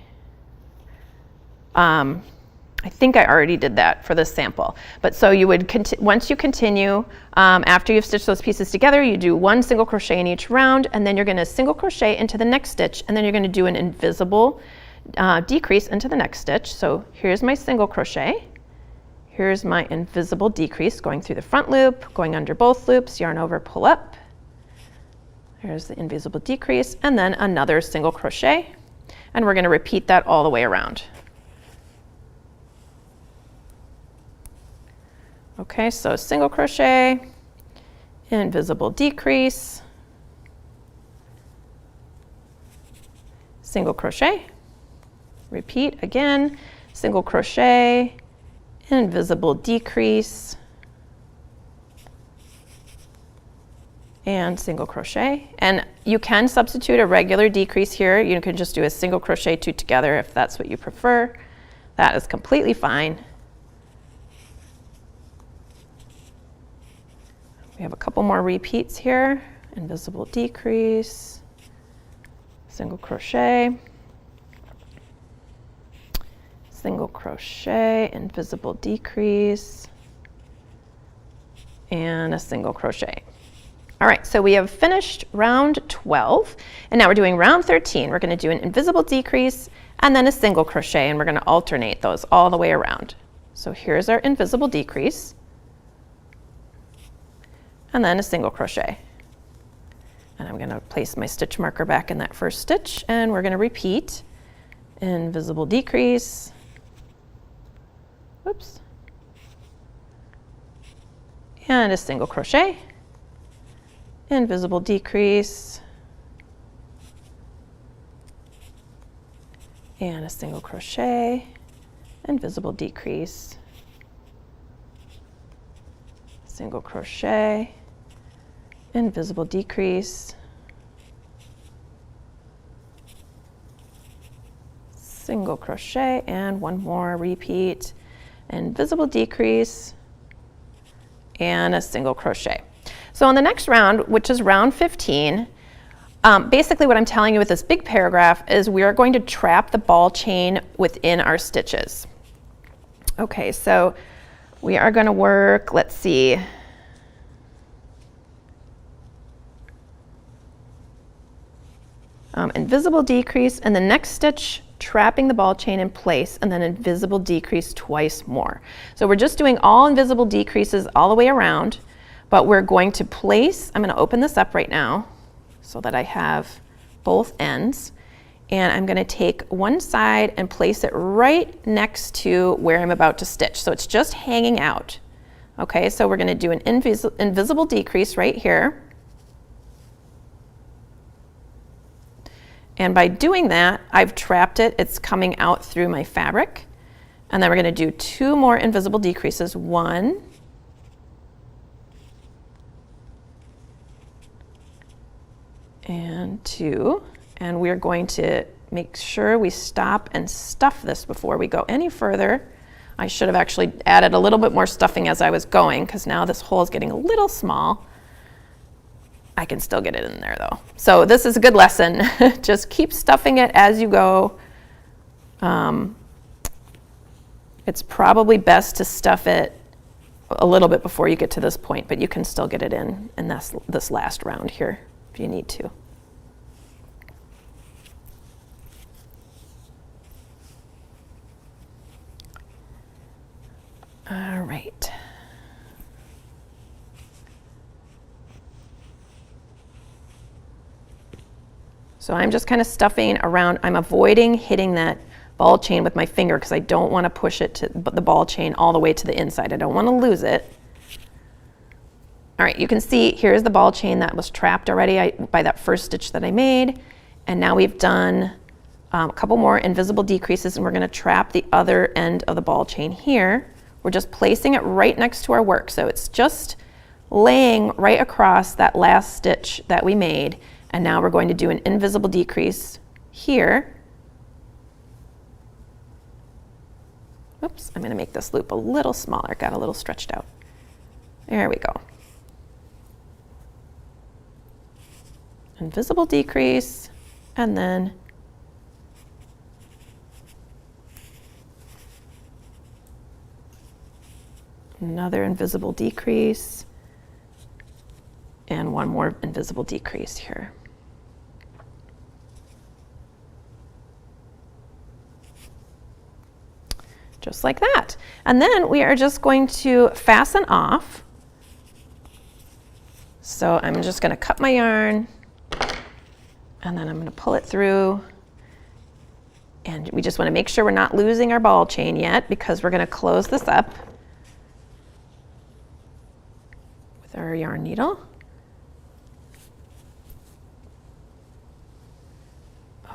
I think I already did that for this sample. But so you would, once you continue, after you've stitched those pieces together, you do one single crochet in each round, and then you're gonna single crochet into the next stitch, and then you're gonna do an invisible decrease into the next stitch. So here's my single crochet. Here's my invisible decrease going through the front loop, going under both loops, yarn over, pull up. Here's the invisible decrease, and then another single crochet. And we're gonna repeat that all the way around. Okay, so single crochet, invisible decrease, single crochet, repeat again, single crochet, invisible decrease, and single crochet. And you can substitute a regular decrease here. You can just do a single crochet, two together if that's what you prefer. That is completely fine. We have a couple more repeats here. Invisible decrease, single crochet, single crochet, invisible decrease, and a single crochet. All right, so we have finished round 12, and now we're doing round 13. We're gonna do an invisible decrease and then a single crochet, and we're gonna alternate those all the way around. So here's our invisible decrease, and then a single crochet. And I'm gonna place my stitch marker back in that first stitch, and we're gonna repeat invisible decrease, whoops, and a single crochet, invisible decrease, and a single crochet, invisible decrease, single crochet, invisible decrease, single crochet, and one more repeat, invisible decrease, and a single crochet. So on the next round, which is round 15, basically what I'm telling you with this big paragraph is we are going to trap the ball chain within our stitches. Okay, so we are going to work, let's see, invisible decrease, and the next stitch trapping the ball chain in place, and then invisible decrease twice more. So we're just doing all invisible decreases all the way around, but we're going to place, I'm going to open this up right now so that I have both ends, and I'm going to take one side and place it right next to where I'm about to stitch. So it's just hanging out. Okay, so we're going to do an invisible decrease right here. And by doing that, I've trapped it. It's coming out through my fabric. And then we're going to do two more invisible decreases. One, and two. And we're going to make sure we stop and stuff this before we go any further. I should have actually added a little bit more stuffing as I was going, because now this hole is getting a little small. I can still get it in there though. So this is a good lesson. Just keep stuffing it as you go. It's probably best to stuff it a little bit before you get to this point, but you can still get it in this last round here if you need to. All right. So I'm just kind of stuffing around. I'm avoiding hitting that ball chain with my finger because I don't want to push it to the ball chain all the way to the inside. I don't want to lose it. All right, you can see here's the ball chain that was trapped already by that first stitch that I made. And now we've done a couple more invisible decreases, and we're going to trap the other end of the ball chain here. We're just placing it right next to our work. So it's just laying right across that last stitch that we made. And now we're going to do an invisible decrease here. Oops, I'm going to make this loop a little smaller. Got a little stretched out. There we go. Invisible decrease, and then another invisible decrease, and one more invisible decrease here. Just like that. And then we are just going to fasten off. So I'm just going to cut my yarn, and then I'm going to pull it through. And we just want to make sure we're not losing our ball chain yet, because we're going to close this up with our yarn needle.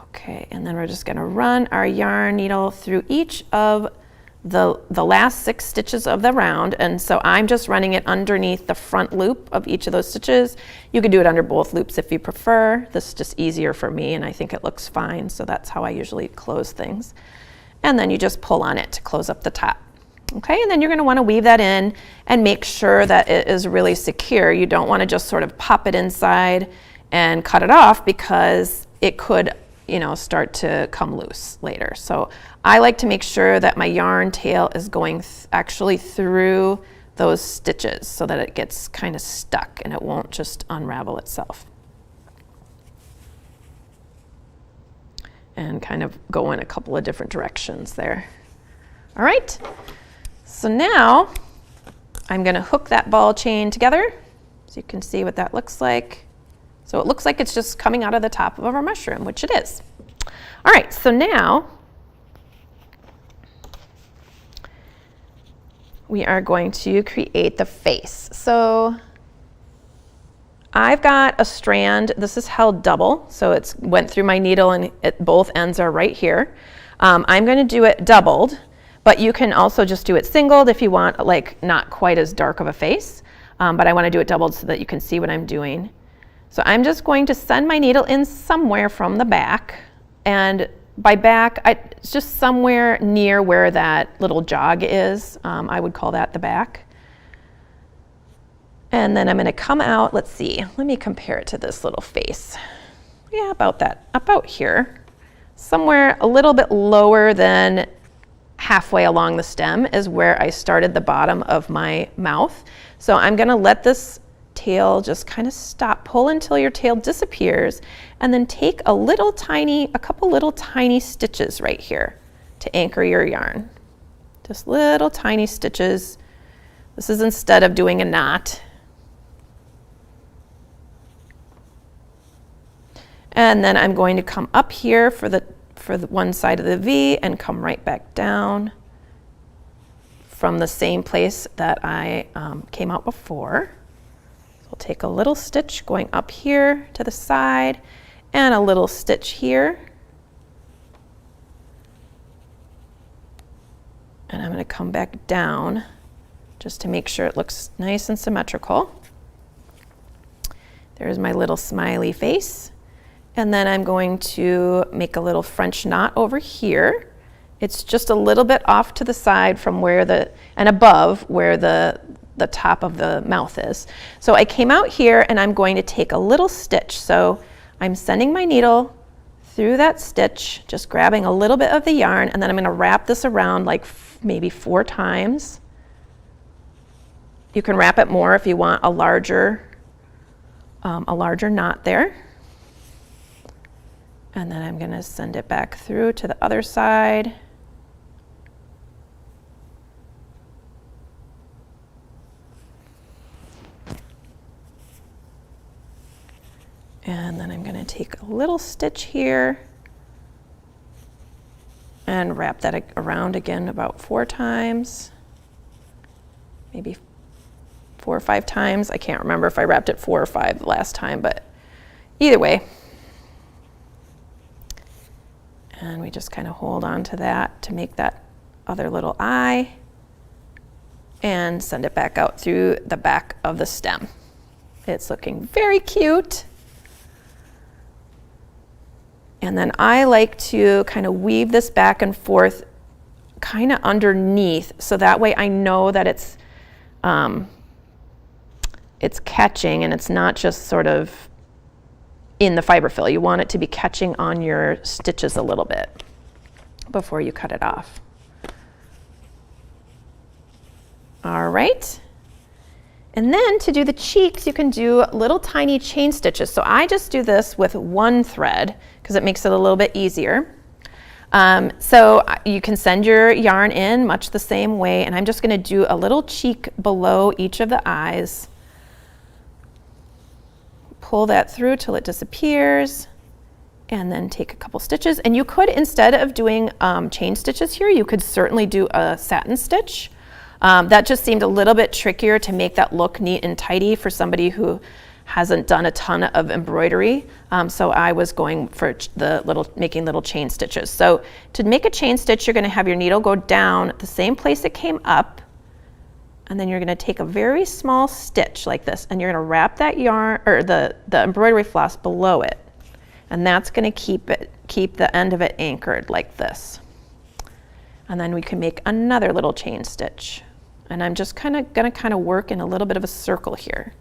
Okay, and then we're just going to run our yarn needle through each of the last 6 stitches of the round. And so I'm just running it underneath the front loop of each of those stitches. You could do it under both loops if you prefer. This is just easier for me, and I think it looks fine, so that's how I usually close things. And then you just pull on it to close up the top. Okay, and then you're going to want to weave that in and make sure that it is really secure. You don't want to just sort of pop it inside and cut it off, because it could, you know, start to come loose later. So I like to make sure that my yarn tail is going actually through those stitches so that it gets kind of stuck and it won't just unravel itself. And kind of go in a couple of different directions there. All right, so now I'm going to hook that ball chain together so you can see what that looks like. So it looks like it's just coming out of the top of our mushroom, which it is. All right, so now we are going to create the face. So I've got a strand. This is held double, so it's went through my needle, and both ends are right here. I'm going to do it doubled, but you can also just do it singled if you want, like, not quite as dark of a face. But I want to do it doubled so that you can see what I'm doing. So I'm just going to send my needle in somewhere from the back, and by back, it's just somewhere near where that little jog is. I would call that the back. And then I'm going to come out, let's see, let me compare it to this little face. Yeah, about that, about here. Somewhere a little bit lower than halfway along the stem is where I started the bottom of my mouth. So I'm going to let this tail just kind of stop, pull until your tail disappears, and then take a couple little tiny stitches right here to anchor your yarn. Just little tiny stitches. This is instead of doing a knot. And then I'm going to come up here for the one side of the V and come right back down from the same place that I came out before. We'll take a little stitch going up here to the side and a little stitch here. And I'm going to come back down just to make sure it looks nice and symmetrical. There's my little smiley face. And then I'm going to make a little French knot over here. It's just a little bit off to the side from where and above where the top of the mouth is. So I came out here and I'm going to take a little stitch. So I'm sending my needle through that stitch, just grabbing a little bit of the yarn, and then I'm going to wrap this around like maybe 4 times. You can wrap it more if you want a larger knot there. And then I'm going to send it back through to the other side. And then I'm going to take a little stitch here and wrap that around again about 4 times, maybe 4 or 5 times. I can't remember if I wrapped it 4 or 5 last time, but either way. And we just kind of hold on to that to make that other little eye and send it back out through the back of the stem. It's looking very cute. And then I like to kind of weave this back and forth kind of underneath, so that way I know that it's catching and it's not just sort of in the fiber fill. You want it to be catching on your stitches a little bit before you cut it off. All right. And then to do the cheeks, you can do little tiny chain stitches. So I just do this with 1 thread because it makes it a little bit easier. So you can send your yarn in much the same way, and I'm just going to do a little cheek below each of the eyes. Pull that through till it disappears, and then take a couple stitches. And you could, instead of doing chain stitches here, you could certainly do a satin stitch. That just seemed a little bit trickier to make that look neat and tidy for somebody who hasn't done a ton of embroidery. So I was going for making little chain stitches. So to make a chain stitch, you're going to have your needle go down the same place it came up, and then you're going to take a very small stitch like this, and you're going to wrap that yarn or the embroidery floss below it, and that's going to keep the end of it anchored like this. And then we can make another little chain stitch. And I'm just going to work in a little bit of a circle here.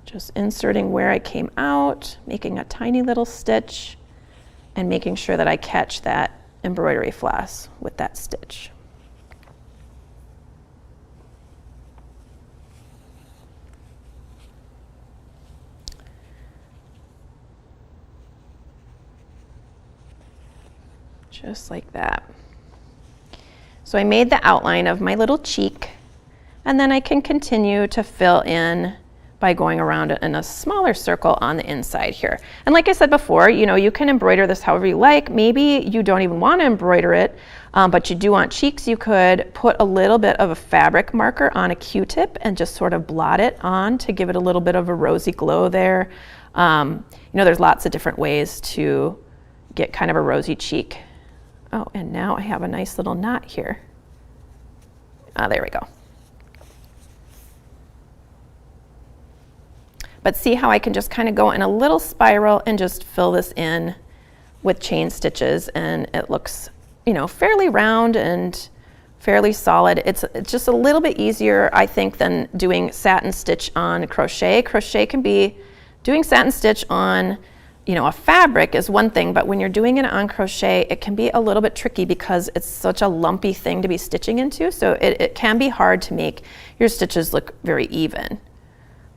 Just inserting where I came out, making a tiny little stitch, and making sure that I catch that embroidery floss with that stitch. Just like that. So I made the outline of my little cheek, and then I can continue to fill in by going around it in a smaller circle on the inside here. And like I said before, you can embroider this however you like. Maybe you don't even want to embroider it, but you do want cheeks. You could put a little bit of a fabric marker on a Q-tip and just sort of blot it on to give it a little bit of a rosy glow there. There's lots of different ways to get kind of a rosy cheek. Oh, and now I have a nice little knot here. There we go. But see how I can just kind of go in a little spiral and just fill this in with chain stitches, and it looks, fairly round and fairly solid. It's just a little bit easier, I think, than doing satin stitch on crochet. Doing satin stitch on a fabric is one thing, but when you're doing it on crochet, it can be a little bit tricky because it's such a lumpy thing to be stitching into. So it can be hard to make your stitches look very even.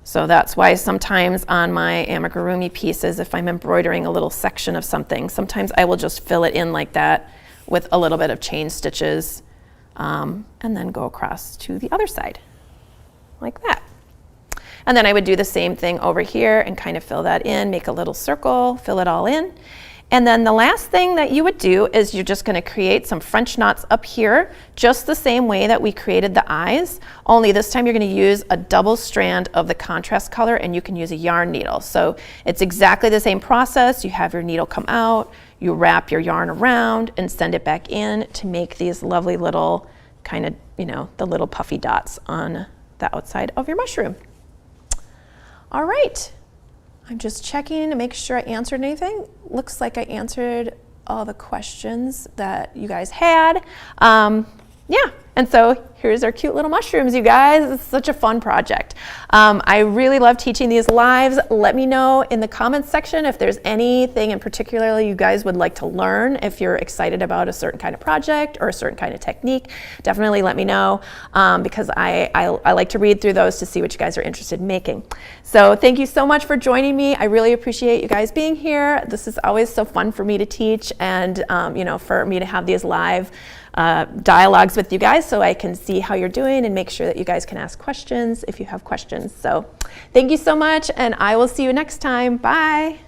So that's why sometimes on my amigurumi pieces, if I'm embroidering a little section of something, sometimes I will just fill it in like that with a little bit of chain stitches, and then go across to the other side like that. And then I would do the same thing over here and kind of fill that in, make a little circle, fill it all in. And then the last thing that you would do is you're just going to create some French knots up here, just the same way that we created the eyes, only this time you're going to use a double strand of the contrast color, and you can use a yarn needle. So it's exactly the same process. You have your needle come out, you wrap your yarn around and send it back in to make these lovely little kind of, the little puffy dots on the outside of your mushroom. All right, I'm just checking to make sure I answered anything. Looks like I answered all the questions that you guys had. Yeah, and so here's our cute little mushrooms, you guys. It's such a fun project. I really love teaching these lives. Let me know in the comments section if there's anything in particular you guys would like to learn. If you're excited about a certain kind of project or a certain kind of technique, definitely let me know, because I like to read through those to see what you guys are interested in making. So thank you so much for joining me. I really appreciate you guys being here. This is always so fun for me to teach, and for me to have these live dialogues with you guys so I can see how you're doing and make sure that you guys can ask questions if you have questions. So thank you so much, and I will see you next time. Bye.